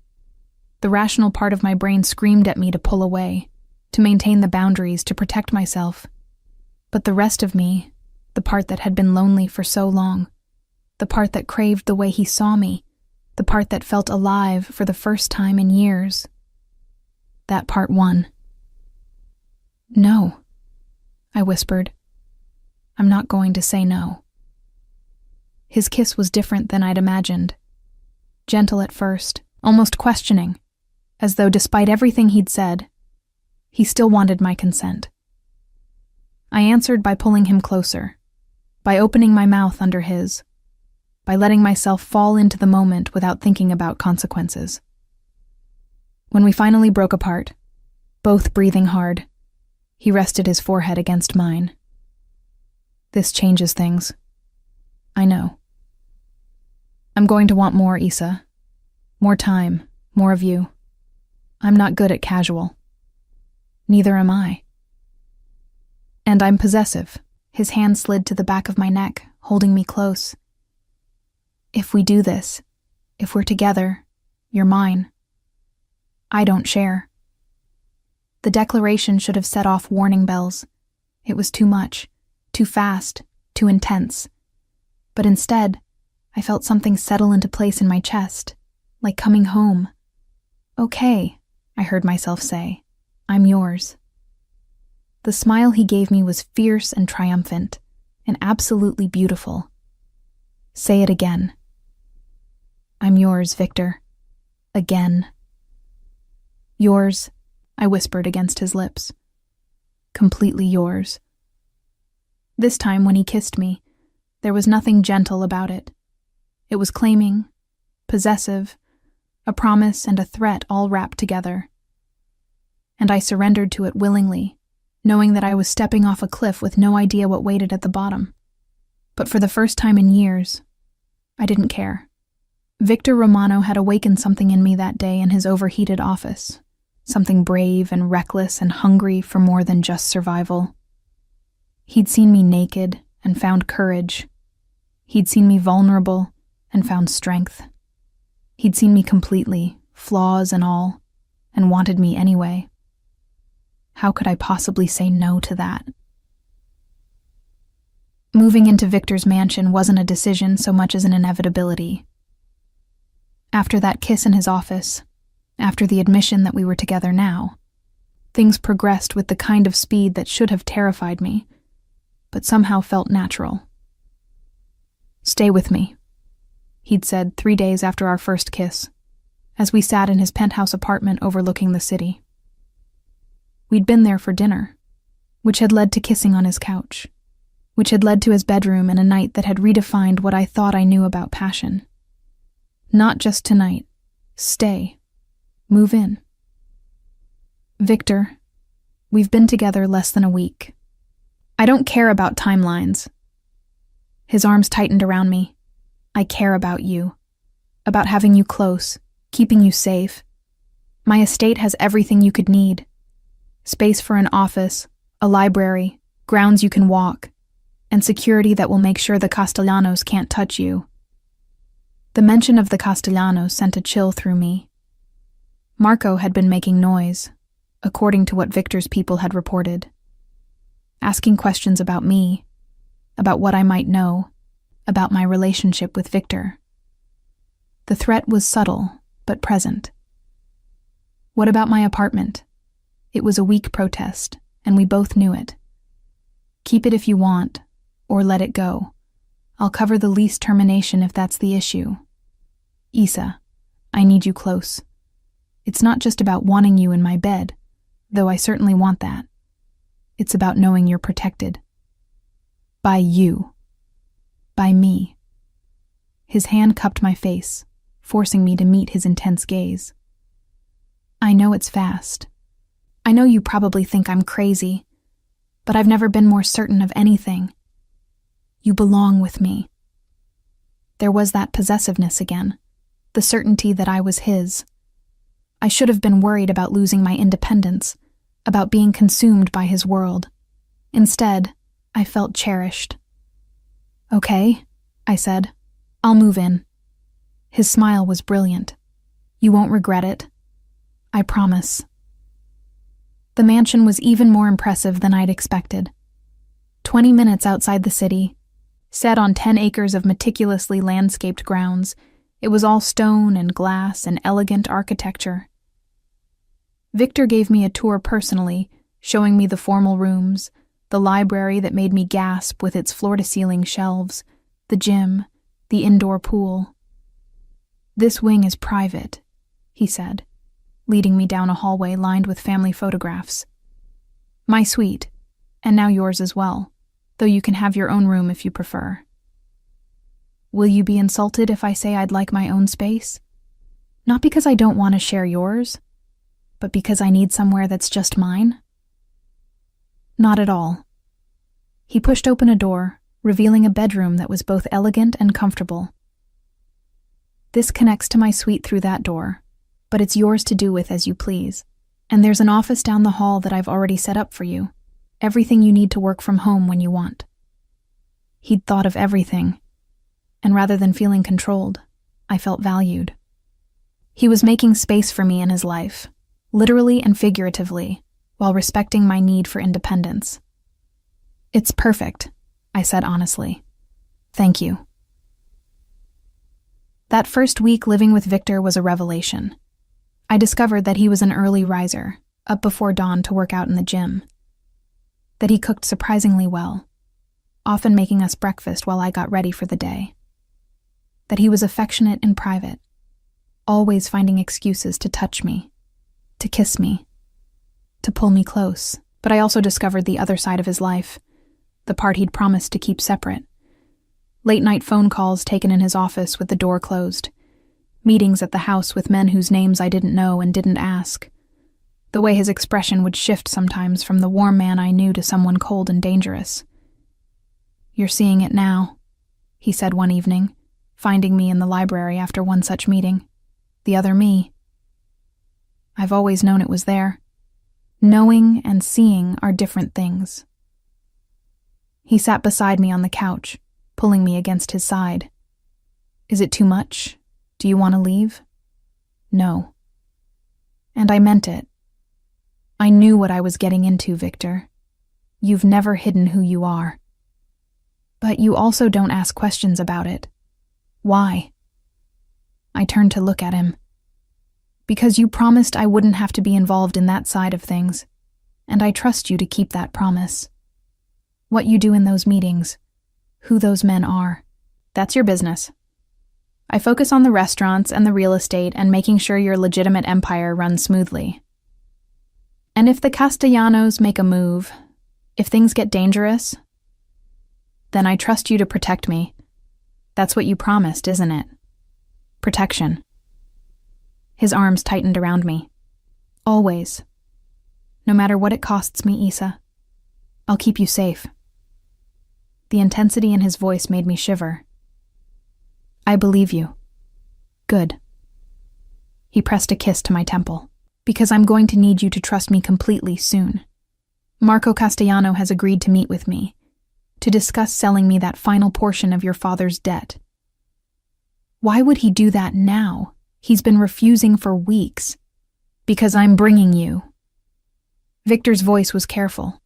The rational part of my brain screamed at me to pull away, to maintain the boundaries, to protect myself. But the rest of me, the part that had been lonely for so long, the part that craved the way he saw me, the part that felt alive for the first time in years, that part won. No, I whispered. I'm not going to say no. His kiss was different than I'd imagined. Gentle at first, almost questioning, as though despite everything he'd said, he still wanted my consent. I answered by pulling him closer, by opening my mouth under his, by letting myself fall into the moment without thinking about consequences. When we finally broke apart, both breathing hard, he rested his forehead against mine. This changes things. I know. I'm going to want more, Issa. More time, more of you. I'm not good at casual. Neither am I. And I'm possessive. His hand slid to the back of my neck, holding me close. If we do this, if we're together, you're mine. I don't share. The declaration should have set off warning bells. It was too much, too fast, too intense. But instead, I felt something settle into place in my chest, like coming home. Okay, I heard myself say. I'm yours. The smile he gave me was fierce and triumphant, and absolutely beautiful. Say it again. I'm yours, Victor. Again. Yours, I whispered against his lips. Completely yours. This time when he kissed me, there was nothing gentle about it. It was claiming, possessive, a promise and a threat all wrapped together. And I surrendered to it willingly, knowing that I was stepping off a cliff with no idea what waited at the bottom. But for the first time in years, I didn't care. Victor Romano had awakened something in me that day in his overheated office, something brave and reckless and hungry for more than just survival. He'd seen me naked and found courage. He'd seen me vulnerable and found strength. He'd seen me completely, flaws and all, and wanted me anyway. How could I possibly say no to that? Moving into Victor's mansion wasn't a decision so much as an inevitability. After that kiss in his office, after the admission that we were together now, things progressed with the kind of speed that should have terrified me, but somehow felt natural. Stay with me, he'd said 3 days after our first kiss, as we sat in his penthouse apartment overlooking the city. We'd been there for dinner, which had led to kissing on his couch, which had led to his bedroom and a night that had redefined what I thought I knew about passion. Not just tonight. Stay. Move in. Victor, we've been together less than a week. I don't care about timelines. His arms tightened around me. I care about you. About having you close, keeping you safe. My estate has everything you could need. Space for an office, a library, grounds you can walk, and security that will make sure the Castellanos can't touch you. The mention of the Castellanos sent a chill through me. Marco had been making noise, according to what Victor's people had reported. Asking questions about me, about what I might know, about my relationship with Victor. The threat was subtle, but present. What about my apartment? It was a weak protest, and we both knew it. Keep it if you want, or let it go. I'll cover the lease termination if that's the issue. Issa, I need you close. It's not just about wanting you in my bed, though I certainly want that. It's about knowing you're protected. By you. By me. His hand cupped my face, forcing me to meet his intense gaze. I know it's fast. I know you probably think I'm crazy, but I've never been more certain of anything. You belong with me. There was that possessiveness again, the certainty that I was his. I should have been worried about losing my independence, about being consumed by his world. Instead, I felt cherished. Okay, I said. I'll move in. His smile was brilliant. You won't regret it. I promise. The mansion was even more impressive than I'd expected. 20 minutes outside the city, set on 10 acres of meticulously landscaped grounds, it was all stone and glass and elegant architecture. Victor gave me a tour personally, showing me the formal rooms, the library that made me gasp with its floor-to-ceiling shelves, the gym, the indoor pool. This wing is private, he said, leading me down a hallway lined with family photographs. My suite, and now yours as well, though you can have your own room if you prefer. Will you be insulted if I say I'd like my own space? Not because I don't want to share yours, but because I need somewhere that's just mine? Not at all. He pushed open a door, revealing a bedroom that was both elegant and comfortable. "This connects to my suite through that door, but it's yours to do with as you please. And there's an office down the hall that I've already set up for you. Everything you need to work from home when you want." He'd thought of everything, and rather than feeling controlled, I felt valued. He was making space for me in his life, literally and figuratively, while respecting my need for independence. "It's perfect," I said honestly. "Thank you." That first week living with Victor was a revelation. I discovered that he was an early riser, up before dawn to work out in the gym. That he cooked surprisingly well, often making us breakfast while I got ready for the day. That he was affectionate in private, always finding excuses to touch me, to kiss me, to pull me close. But I also discovered the other side of his life, the part he'd promised to keep separate. Late-night phone calls taken in his office with the door closed. Meetings at the house with men whose names I didn't know and didn't ask. The way his expression would shift sometimes from the warm man I knew to someone cold and dangerous. "You're seeing it now," he said one evening, finding me in the library after one such meeting. "The other me. I've always known it was there. Knowing and seeing are different things." He sat beside me on the couch, pulling me against his side. "Is it too much? Do you want to leave?" "No." And I meant it. I knew what I was getting into, Victor. You've never hidden who you are. But you also don't ask questions about it. Why? I turned to look at him. "Because you promised I wouldn't have to be involved in that side of things, and I trust you to keep that promise. What you do in those meetings, who those men are, that's your business. I focus on the restaurants and the real estate and making sure your legitimate empire runs smoothly. And if the Castellanos make a move, if things get dangerous, then I trust you to protect me. That's what you promised, isn't it? Protection." His arms tightened around me. "Always. No matter what it costs me, Issa. I'll keep you safe." The intensity in his voice made me shiver. "I believe you. Good." He pressed a kiss to my temple. "Because I'm going to need you to trust me completely soon. Marco Castellano has agreed to meet with me, to discuss selling me that final portion of your father's debt." "Why would he do that now? He's been refusing for weeks." "Because I'm bringing you." Victor's voice was careful.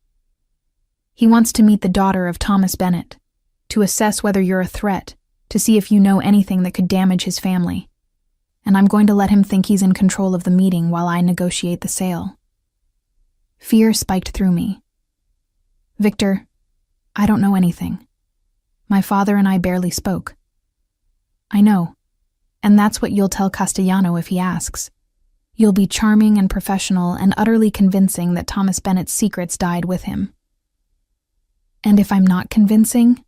"He wants to meet the daughter of Thomas Bennett, to assess whether you're a threat, to see if you know anything that could damage his family. And I'm going to let him think he's in control of the meeting while I negotiate the sale." Fear spiked through me. "Victor, I don't know anything. My father and I barely spoke." "I know, and that's what you'll tell Castellano if he asks. You'll be charming and professional and utterly convincing that Thomas Bennett's secrets died with him." "And if I'm not convincing?"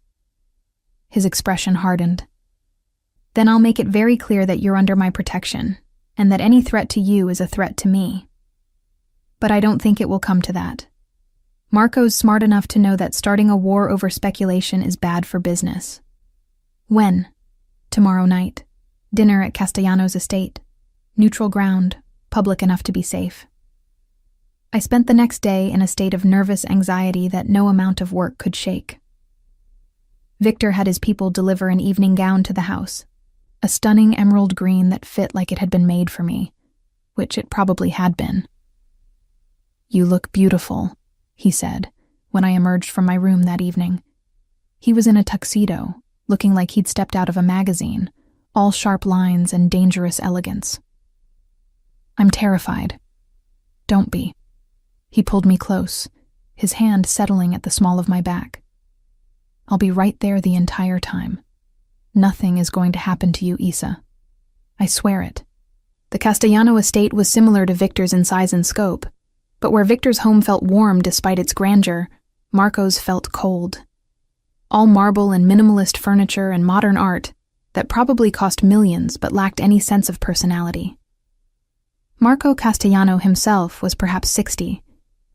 His expression hardened. "Then I'll make it very clear that you're under my protection, and that any threat to you is a threat to me. But I don't think it will come to that. Marco's smart enough to know that starting a war over speculation is bad for business." "When?" "Tomorrow night. Dinner at Castellano's estate. Neutral ground, public enough to be safe." I spent the next day in a state of nervous anxiety that no amount of work could shake. Victor had his people deliver an evening gown to the house, a stunning emerald green that fit like it had been made for me, which it probably had been. "You look beautiful," he said, when I emerged from my room that evening. He was in a tuxedo, looking like he'd stepped out of a magazine, all sharp lines and dangerous elegance. "I'm terrified." "Don't be." He pulled me close, his hand settling at the small of my back. "I'll be right there the entire time. Nothing is going to happen to you, Issa. I swear it." The Castellano estate was similar to Victor's in size and scope, but where Victor's home felt warm despite its grandeur, Marco's felt cold. All marble and minimalist furniture and modern art that probably cost millions but lacked any sense of personality. Marco Castellano himself was perhaps 60,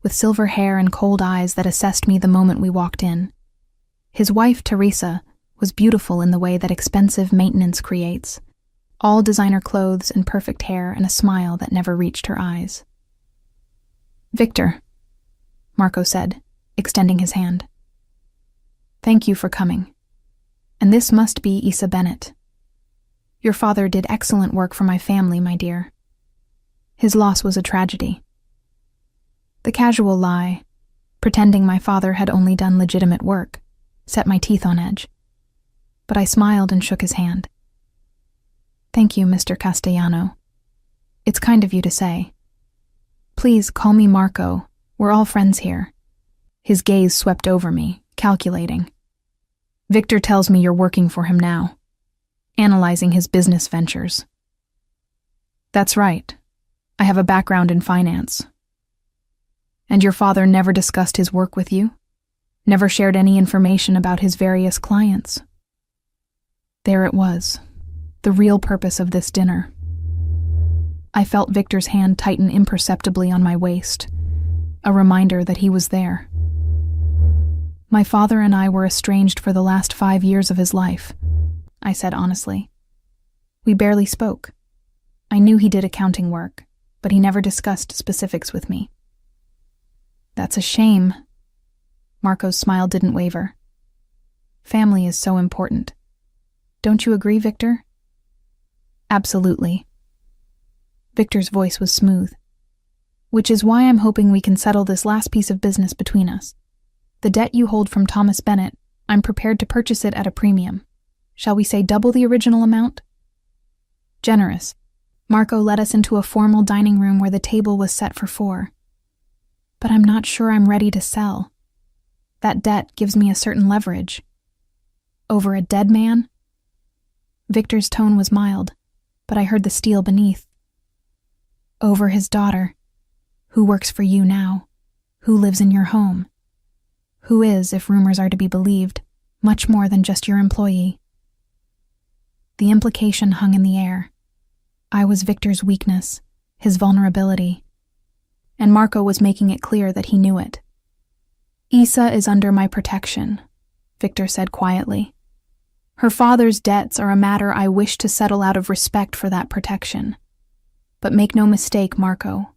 with silver hair and cold eyes that assessed me the moment we walked in. His wife, Teresa, was beautiful in the way that expensive maintenance creates. All designer clothes and perfect hair and a smile that never reached her eyes. "Victor," Marco said, extending his hand. "Thank you for coming. And this must be Isa Bennett. Your father did excellent work for my family, my dear. His loss was a tragedy." The casual lie, pretending my father had only done legitimate work, set my teeth on edge. But I smiled and shook his hand. "Thank you, Mr. Castellano. It's kind of you to say. Please call me Marco. We're all friends here." His gaze swept over me, calculating. "Victor tells me you're working for him now, analyzing his business ventures." "That's right. I have a background in finance." "And your father never discussed his work with you? Never shared any information about his various clients?" There it was, the real purpose of this dinner. I felt Victor's hand tighten imperceptibly on my waist, a reminder that he was there. "My father and I were estranged for the last 5 years of his life," I said honestly. "We barely spoke. I knew he did accounting work, but he never discussed specifics with me." "That's a shame." Marco's smile didn't waver. "Family is so important. Don't you agree, Victor?" "Absolutely." Victor's voice was smooth. "Which is why I'm hoping we can settle this last piece of business between us. The debt you hold from Thomas Bennett, I'm prepared to purchase it at a premium. Shall we say double the original amount?" Generous. Marco led us into a formal dining room where the table was set for 4. "But I'm not sure I'm ready to sell. That debt gives me a certain leverage." "Over a dead man?" Victor's tone was mild, but I heard the steel beneath. "Over his daughter, who works for you now, who lives in your home, who is, if rumors are to be believed, much more than just your employee." The implication hung in the air. I was Victor's weakness, his vulnerability, and Marco was making it clear that he knew it. "Isa is under my protection," Victor said quietly. "Her father's debts are a matter I wish to settle out of respect for that protection. But make no mistake, Marco.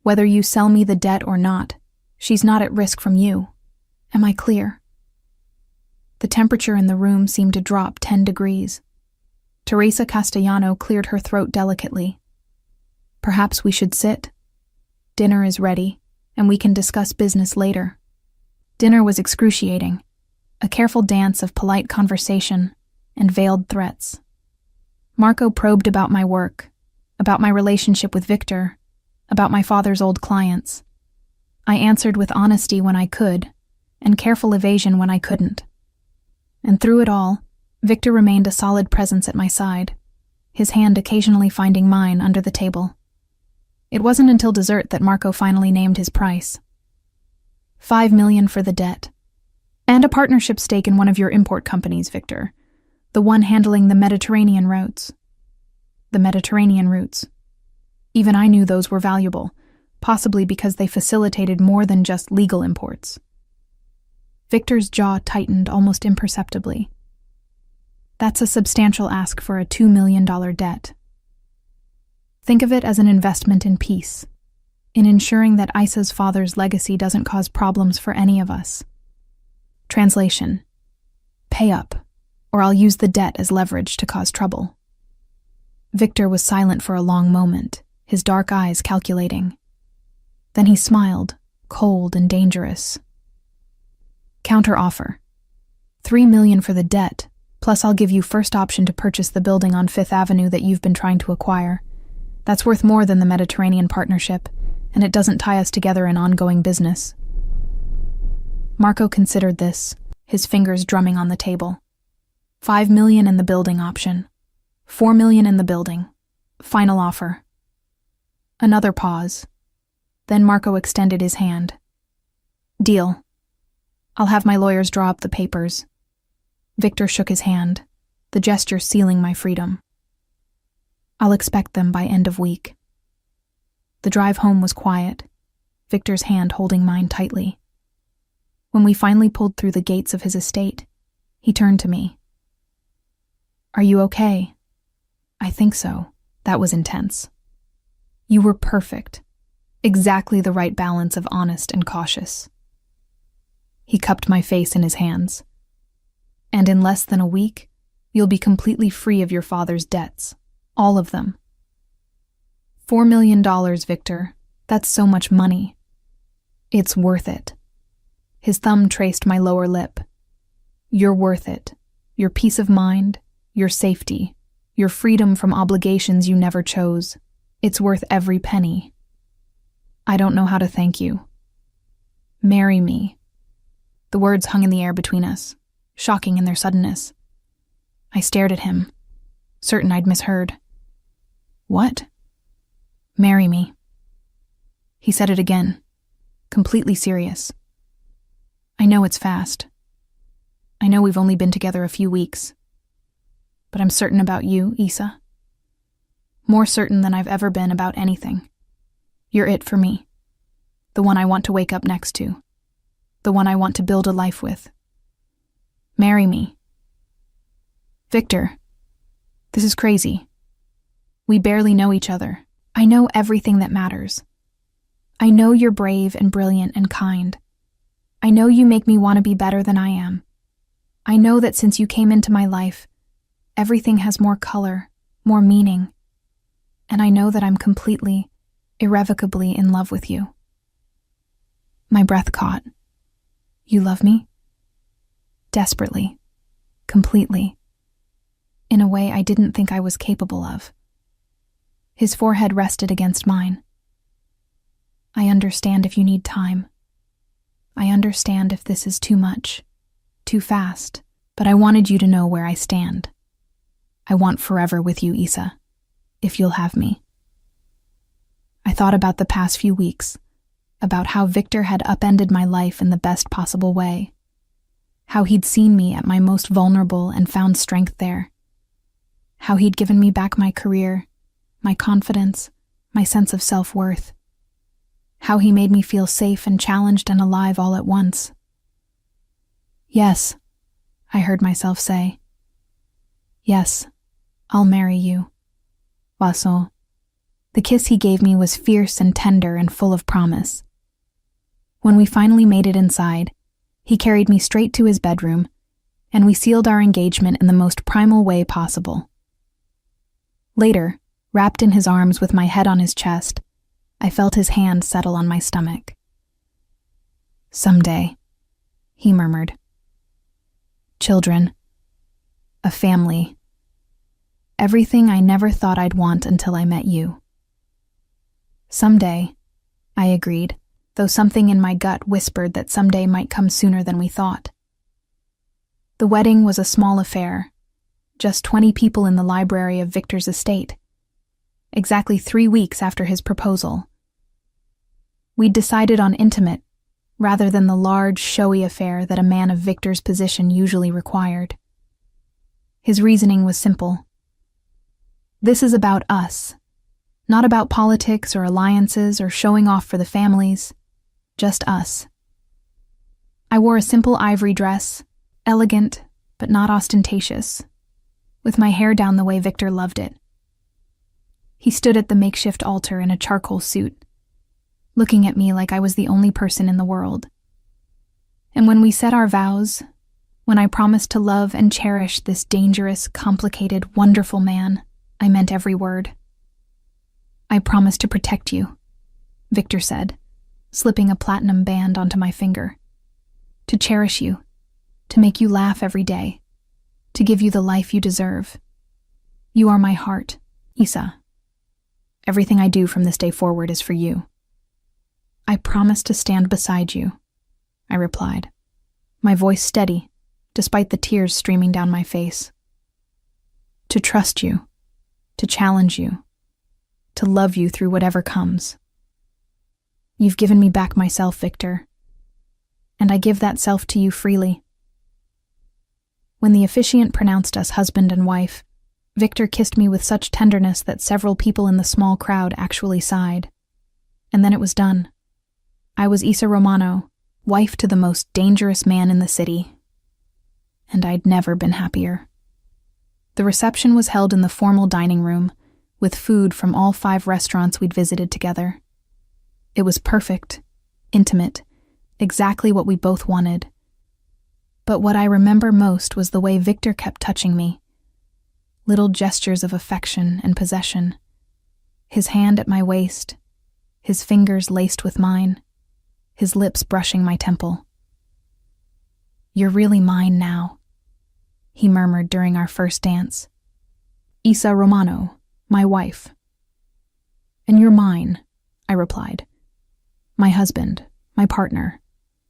Whether you sell me the debt or not, she's not at risk from you. Am I clear?" The temperature in the room seemed to drop 10 degrees. Teresa Castellano cleared her throat delicately. "Perhaps we should sit. Dinner is ready, and we can discuss business later." Dinner was excruciating, a careful dance of polite conversation and veiled threats. Marco probed about my work, about my relationship with Victor, about my father's old clients. I answered with honesty when I could, and careful evasion when I couldn't. And through it all, Victor remained a solid presence at my side, his hand occasionally finding mine under the table. It wasn't until dessert that Marco finally named his price. $5 million for the debt. And a partnership stake in one of your import companies, Victor. The one handling the Mediterranean routes. The Mediterranean routes. Even I knew those were valuable, possibly because they facilitated more than just legal imports. Victor's jaw tightened almost imperceptibly. That's a substantial ask for a $2 million debt. Think of it as an investment in peace, in ensuring that Isa's father's legacy doesn't cause problems for any of us. Translation: pay up, or I'll use the debt as leverage to cause trouble. Victor was silent for a long moment, his dark eyes calculating. Then he smiled, cold and dangerous. Counter-offer. $3 million for the debt, plus I'll give you first option to purchase the building on 5th Avenue that you've been trying to acquire. That's worth more than the Mediterranean partnership, and it doesn't tie us together in ongoing business. Marco considered this, his fingers drumming on the table. $5 million in the building option. $4 million in the building. Final offer. Another pause. Then Marco extended his hand. Deal. I'll have my lawyers draw up the papers. Victor shook his hand, the gesture sealing my freedom. I'll expect them by end of week. The drive home was quiet, Victor's hand holding mine tightly. When we finally pulled through the gates of his estate, he turned to me. "Are you okay?" "I think so." That was intense. "You were perfect. Exactly the right balance of honest and cautious." He cupped my face in his hands. "And in less than a week, you'll be completely free of your father's debts. All of them." $4 million, Victor. That's so much money. "It's worth it." His thumb traced my lower lip. "You're worth it. Your peace of mind, your safety, your freedom from obligations you never chose. It's worth every penny. I don't know how to thank you. Marry me." The words hung in the air between us, shocking in their suddenness. I stared at him, certain I'd misheard. "What?" "Marry me." He said it again, completely serious. "I know it's fast. I know we've only been together a few weeks. But I'm certain about you, Issa. More certain than I've ever been about anything. You're it for me. The one I want to wake up next to. The one I want to build a life with. Marry me." "Victor, this is crazy. We barely know each other. I know everything that matters. I know you're brave and brilliant and kind. I know you make me want to be better than I am. I know that since you came into my life, everything has more color, more meaning. And I know that I'm completely, irrevocably in love with you." My breath caught. "You love me?" Desperately, completely, in a way I didn't think I was capable of. His forehead rested against mine. "I understand if you need time. I understand if this is too much, too fast, but I wanted you to know where I stand. I want forever with you, Issa, if you'll have me." I thought about the past few weeks, about how Victor had upended my life in the best possible way, how he'd seen me at my most vulnerable and found strength there, how he'd given me back my career, my confidence, my sense of self-worth, how he made me feel safe and challenged and alive all at once. "Yes," I heard myself say. "Yes, I'll marry you." Waso. The kiss he gave me was fierce and tender and full of promise. When we finally made it inside, he carried me straight to his bedroom, and we sealed our engagement in the most primal way possible. Later, wrapped in his arms with my head on his chest, I felt his hand settle on my stomach. "Someday," he murmured. "Children. A family. Everything I never thought I'd want until I met you." "Someday," I agreed, though something in my gut whispered that someday might come sooner than we thought. The wedding was a small affair, just 20 people in the library of Victor's estate, exactly 3 weeks after his proposal. We'd decided on intimate, rather than the large, showy affair that a man of Victor's position usually required. His reasoning was simple. This is about us, not about politics or alliances or showing off for the families, just us. I wore a simple ivory dress, elegant but not ostentatious, with my hair down the way Victor loved it. He stood at the makeshift altar in a charcoal suit, looking at me like I was the only person in the world. And when we said our vows, when I promised to love and cherish this dangerous, complicated, wonderful man, I meant every word. "I promise to protect you," Victor said, slipping a platinum band onto my finger. "To cherish you, to make you laugh every day, to give you the life you deserve. You are my heart, Issa. Everything I do from this day forward is for you." "I promise to stand beside you," I replied, my voice steady, despite the tears streaming down my face. "To trust you, to challenge you, to love you through whatever comes. You've given me back myself, Victor, and I give that self to you freely." When the officiant pronounced us husband and wife, Victor kissed me with such tenderness that several people in the small crowd actually sighed. And then it was done. I was Issa Romano, wife to the most dangerous man in the city. And I'd never been happier. The reception was held in the formal dining room, with food from all 5 restaurants we'd visited together. It was perfect, intimate, exactly what we both wanted. But what I remember most was the way Victor kept touching me. Little gestures of affection and possession. His hand at my waist, his fingers laced with mine, his lips brushing my temple. "You're really mine now," he murmured during our first dance. "Isa Romano, my wife." "And you're mine," I replied. "My husband, my partner,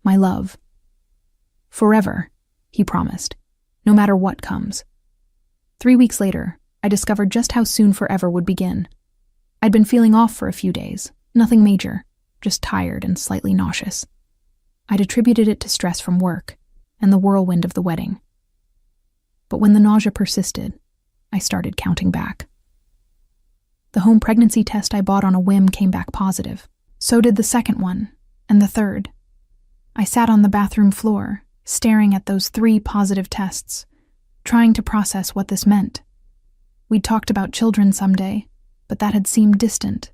my love." "Forever," he promised, "no matter what comes." 3 weeks later, I discovered just how soon forever would begin. I'd been feeling off for a few days, nothing major, just tired and slightly nauseous. I'd attributed it to stress from work and the whirlwind of the wedding. But when the nausea persisted, I started counting back. The home pregnancy test I bought on a whim came back positive. So did the second one, and the third. I sat on the bathroom floor, staring at those 3 positive tests, trying to process what this meant. We'd talked about children someday, but that had seemed distant,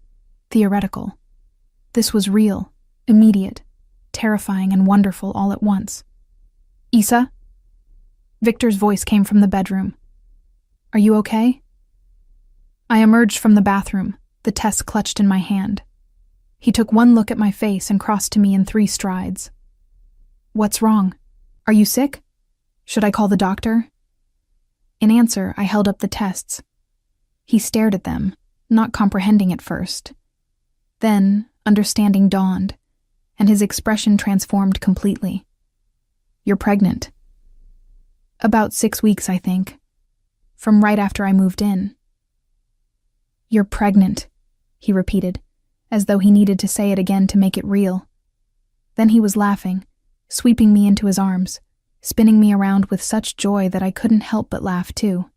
theoretical. This was real, immediate, terrifying and wonderful all at once. "Isa?" Victor's voice came from the bedroom. "Are you okay?" I emerged from the bathroom, the test clutched in my hand. He took one look at my face and crossed to me in 3 strides. "What's wrong? Are you sick? Should I call the doctor?" In answer, I held up the tests. He stared at them, not comprehending at first. Then, understanding dawned, and his expression transformed completely. "You're pregnant." "About 6 weeks, I think. From right after I moved in." "You're pregnant," he repeated, as though he needed to say it again to make it real. Then he was laughing, sweeping me into his arms, spinning me around with such joy that I couldn't help but laugh too.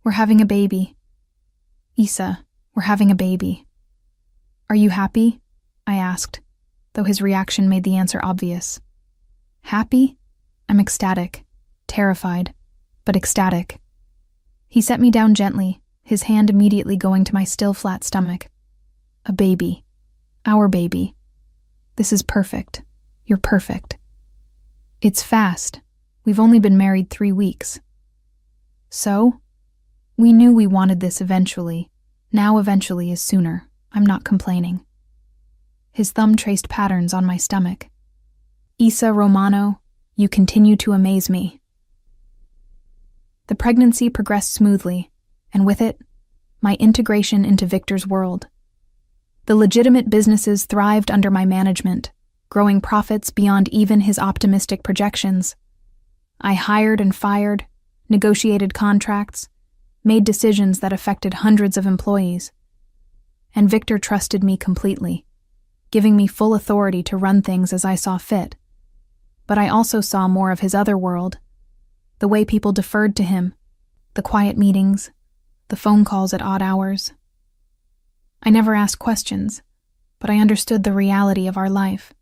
"We're having a baby. Isa, we're having a baby." "Are you happy?" I asked, though his reaction made the answer obvious. "Happy? I'm ecstatic, terrified, but ecstatic." He set me down gently, his hand immediately going to my still flat stomach. "A baby. Our baby. This is perfect. You're perfect." "It's fast. We've only been married 3 weeks." "So? We knew we wanted this eventually. Now eventually is sooner. I'm not complaining." His thumb traced patterns on my stomach. "Isa Romano, you continue to amaze me." The pregnancy progressed smoothly, and with it, my integration into Victor's world. The legitimate businesses thrived under my management, growing profits beyond even his optimistic projections. I hired and fired, negotiated contracts, made decisions that affected hundreds of employees. And Victor trusted me completely, giving me full authority to run things as I saw fit. But I also saw more of his other world, the way people deferred to him, the quiet meetings, the phone calls at odd hours. I never asked questions, but I understood the reality of our life.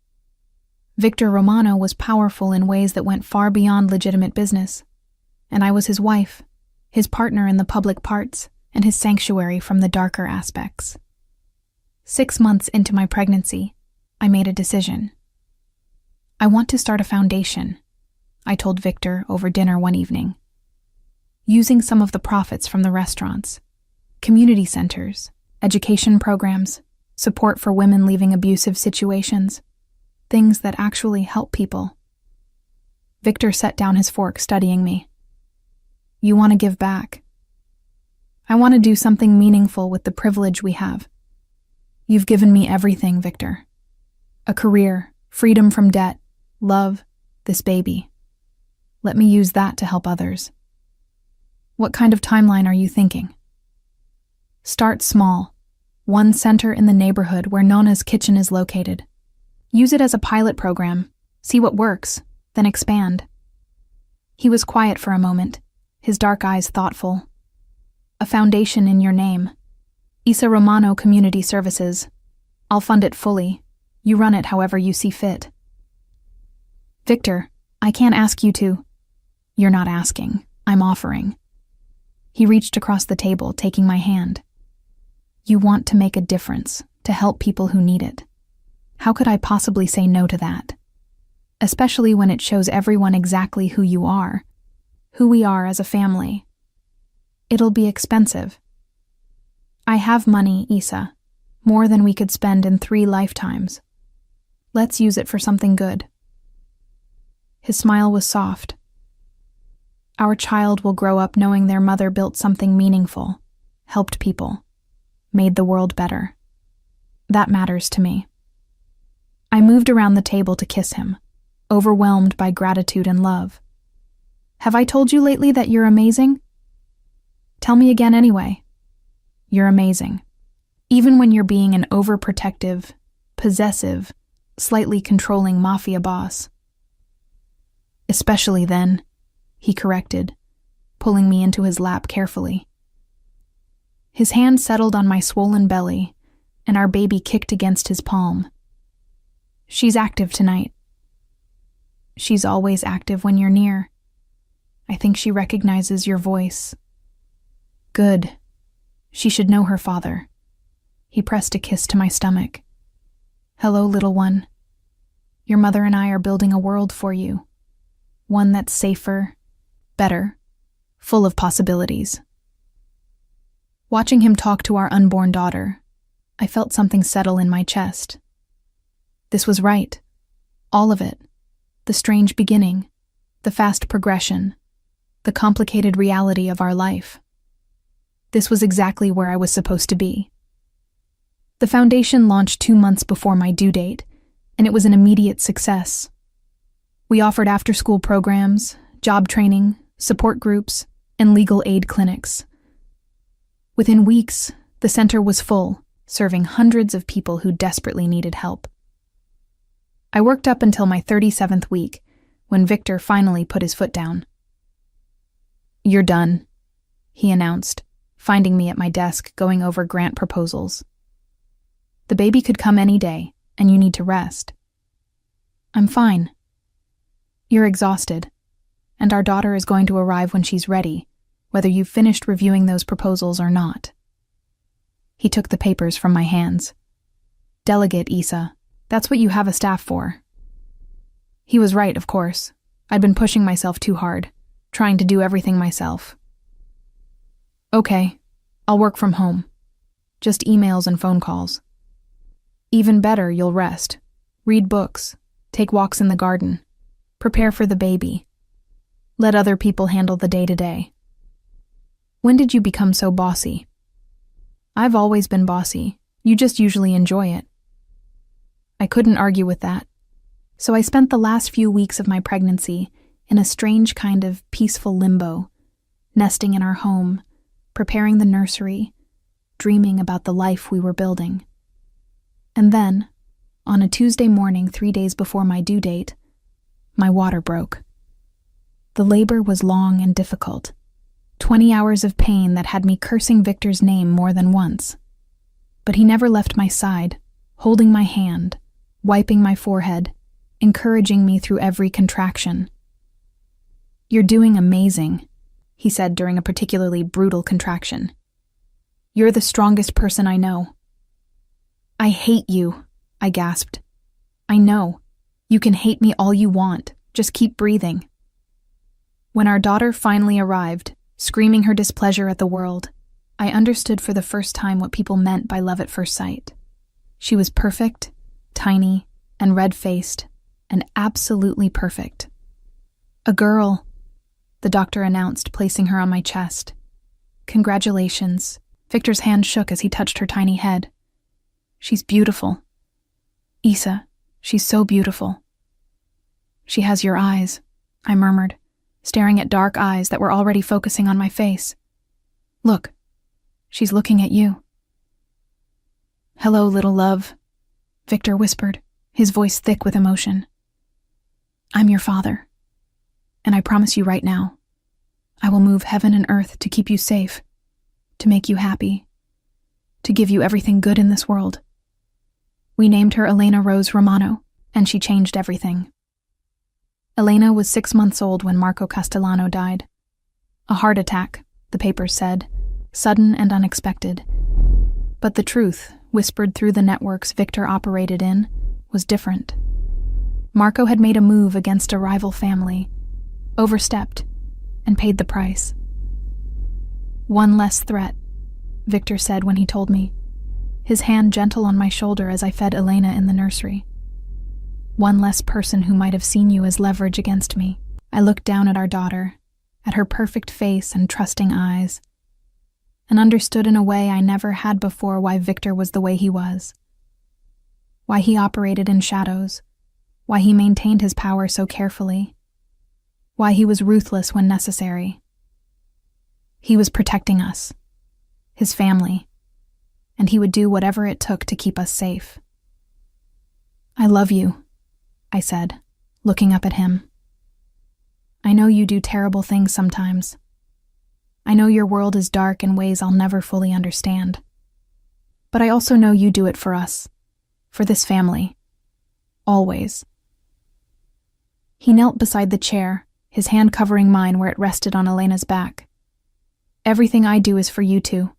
Victor Romano was powerful in ways that went far beyond legitimate business, and I was his wife, his partner in the public parts, and his sanctuary from the darker aspects. 6 months into my pregnancy, I made a decision. "I want to start a foundation," I told Victor over dinner one evening. "Using some of the profits from the restaurants, community centers, education programs, support for women leaving abusive situations, things that actually help people." Victor set down his fork, studying me. "You want to give back." "I want to do something meaningful with the privilege we have." "You've given me everything, Victor. A career, freedom from debt, love, this baby. Let me use that to help others." "What kind of timeline are you thinking?" "Start small. One center in the neighborhood where Nona's kitchen is located. Use it as a pilot program, see what works, then expand." He was quiet for a moment, his dark eyes thoughtful. "A foundation in your name. Isa Romano Community Services. I'll fund it fully. You run it however you see fit." Victor, I can't ask you to. You're not asking. I'm offering. He reached across the table, taking my hand. You want to make a difference, to help people who need it. How could I possibly say no to that? Especially when it shows everyone exactly who you are, who we are as a family. It'll be expensive. I have money, Isa, more than we could spend in 3 lifetimes. Let's use it for something good. His smile was soft. Our child will grow up knowing their mother built something meaningful, helped people, made the world better. That matters to me. I moved around the table to kiss him, overwhelmed by gratitude and love. Have I told you lately that you're amazing? Tell me again anyway. You're amazing. Even when you're being an overprotective, possessive, slightly controlling mafia boss. Especially then, he corrected, pulling me into his lap carefully. His hand settled on my swollen belly, and our baby kicked against his palm. She's active tonight. She's always active when you're near. I think she recognizes your voice. Good. She should know her father. He pressed a kiss to my stomach. Hello, little one. Your mother and I are building a world for you. One that's safer, better, full of possibilities. Watching him talk to our unborn daughter, I felt something settle in my chest. This was right. All of it. The strange beginning, the fast progression, the complicated reality of our life. This was exactly where I was supposed to be. The foundation launched 2 months before my due date, and it was an immediate success. We offered after-school programs, job training, support groups, and legal aid clinics. Within weeks, the center was full, serving hundreds of people who desperately needed help. I worked up until my 37th week, when Victor finally put his foot down. You're done, he announced, finding me at my desk going over grant proposals. The baby could come any day, and you need to rest. I'm fine. You're exhausted, and our daughter is going to arrive when she's ready, whether you've finished reviewing those proposals or not. He took the papers from my hands. Delegate, Isa. That's what you have a staff for. He was right, of course. I'd been pushing myself too hard, trying to do everything myself. Okay, I'll work from home. Just emails and phone calls. Even better, you'll rest, read books, take walks in the garden, prepare for the baby. Let other people handle the day-to-day. When did you become so bossy? I've always been bossy. You just usually enjoy it. I couldn't argue with that. So I spent the last few weeks of my pregnancy in a strange kind of peaceful limbo, nesting in our home, preparing the nursery, dreaming about the life we were building. And then, on a Tuesday morning 3 days before my due date, my water broke. The labor was long and difficult. 20 hours of pain that had me cursing Victor's name more than once. But he never left my side, holding my hand, wiping my forehead, encouraging me through every contraction. You're doing amazing, he said during a particularly brutal contraction. You're the strongest person I know. I hate you, I gasped. I know. You can hate me all you want. Just keep breathing. When our daughter finally arrived, screaming her displeasure at the world, I understood for the first time what people meant by love at first sight. She was perfect, tiny, and red-faced, and absolutely perfect. A girl, the doctor announced, placing her on my chest. Congratulations. Victor's hand shook as he touched her tiny head. She's beautiful. Isa, she's so beautiful. She has your eyes, I murmured, staring at dark eyes that were already focusing on my face. Look, she's looking at you. Hello, little love, Victor whispered, his voice thick with emotion. I'm your father, and I promise you right now, I will move heaven and earth to keep you safe, to make you happy, to give you everything good in this world. We named her Elena Rose Romano, and she changed everything. Elena was 6 months old when Marco Castellano died. A heart attack, the papers said, sudden and unexpected. But the truth, whispered through the networks Victor operated in, was different. Marco had made a move against a rival family, overstepped, and paid the price. "One less threat," Victor said when he told me, his hand gentle on my shoulder as I fed Elena in the nursery. "One less person who might have seen you as leverage against me." I looked down at our daughter, at her perfect face and trusting eyes, and understood in a way I never had before why Victor was the way he was. Why he operated in shadows, why he maintained his power so carefully, why he was ruthless when necessary. He was protecting us, his family, and he would do whatever it took to keep us safe. "I love you," I said, looking up at him. "I know you do terrible things sometimes. I know your world is dark in ways I'll never fully understand. But I also know you do it for us, for this family. Always." He knelt beside the chair, his hand covering mine where it rested on Elena's back. "Everything I do is for you two.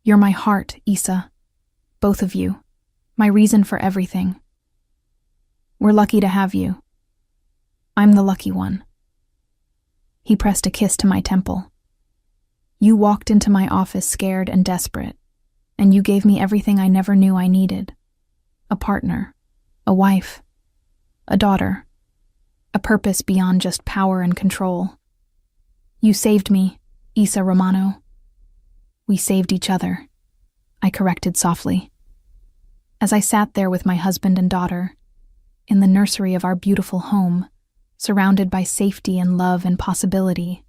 You're my heart, Isa. Both of you. My reason for everything. We're lucky to have you. I'm the lucky one." He pressed a kiss to my temple. "You walked into my office scared and desperate, and you gave me everything I never knew I needed. A partner, a wife, a daughter, a purpose beyond just power and control. You saved me, Isa Romano." "We saved each other," I corrected softly. As I sat there with my husband and daughter, in the nursery of our beautiful home, surrounded by safety and love and possibility,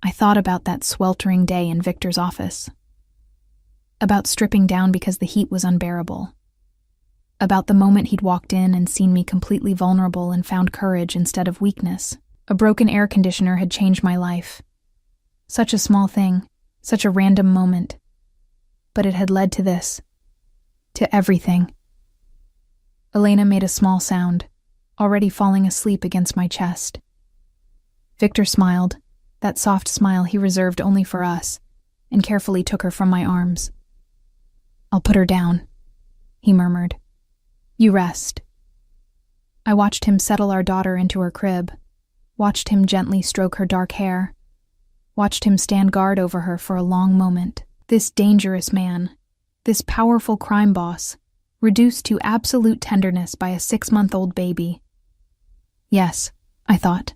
I thought about that sweltering day in Victor's office. About stripping down because the heat was unbearable. About the moment he'd walked in and seen me completely vulnerable and found courage instead of weakness. A broken air conditioner had changed my life. Such a small thing, such a random moment. But it had led to this. To everything. Elena made a small sound, already falling asleep against my chest. Victor smiled, that soft smile he reserved only for us, and carefully took her from my arms. "I'll put her down," he murmured. "You rest." I watched him settle our daughter into her crib, watched him gently stroke her dark hair, watched him stand guard over her for a long moment. This dangerous man, this powerful crime boss, reduced to absolute tenderness by a 6-month-old baby. Yes, I thought,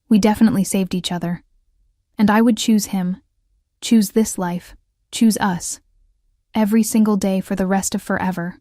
we definitely saved each other. And I would choose him, choose this life, choose us, every single day for the rest of forever.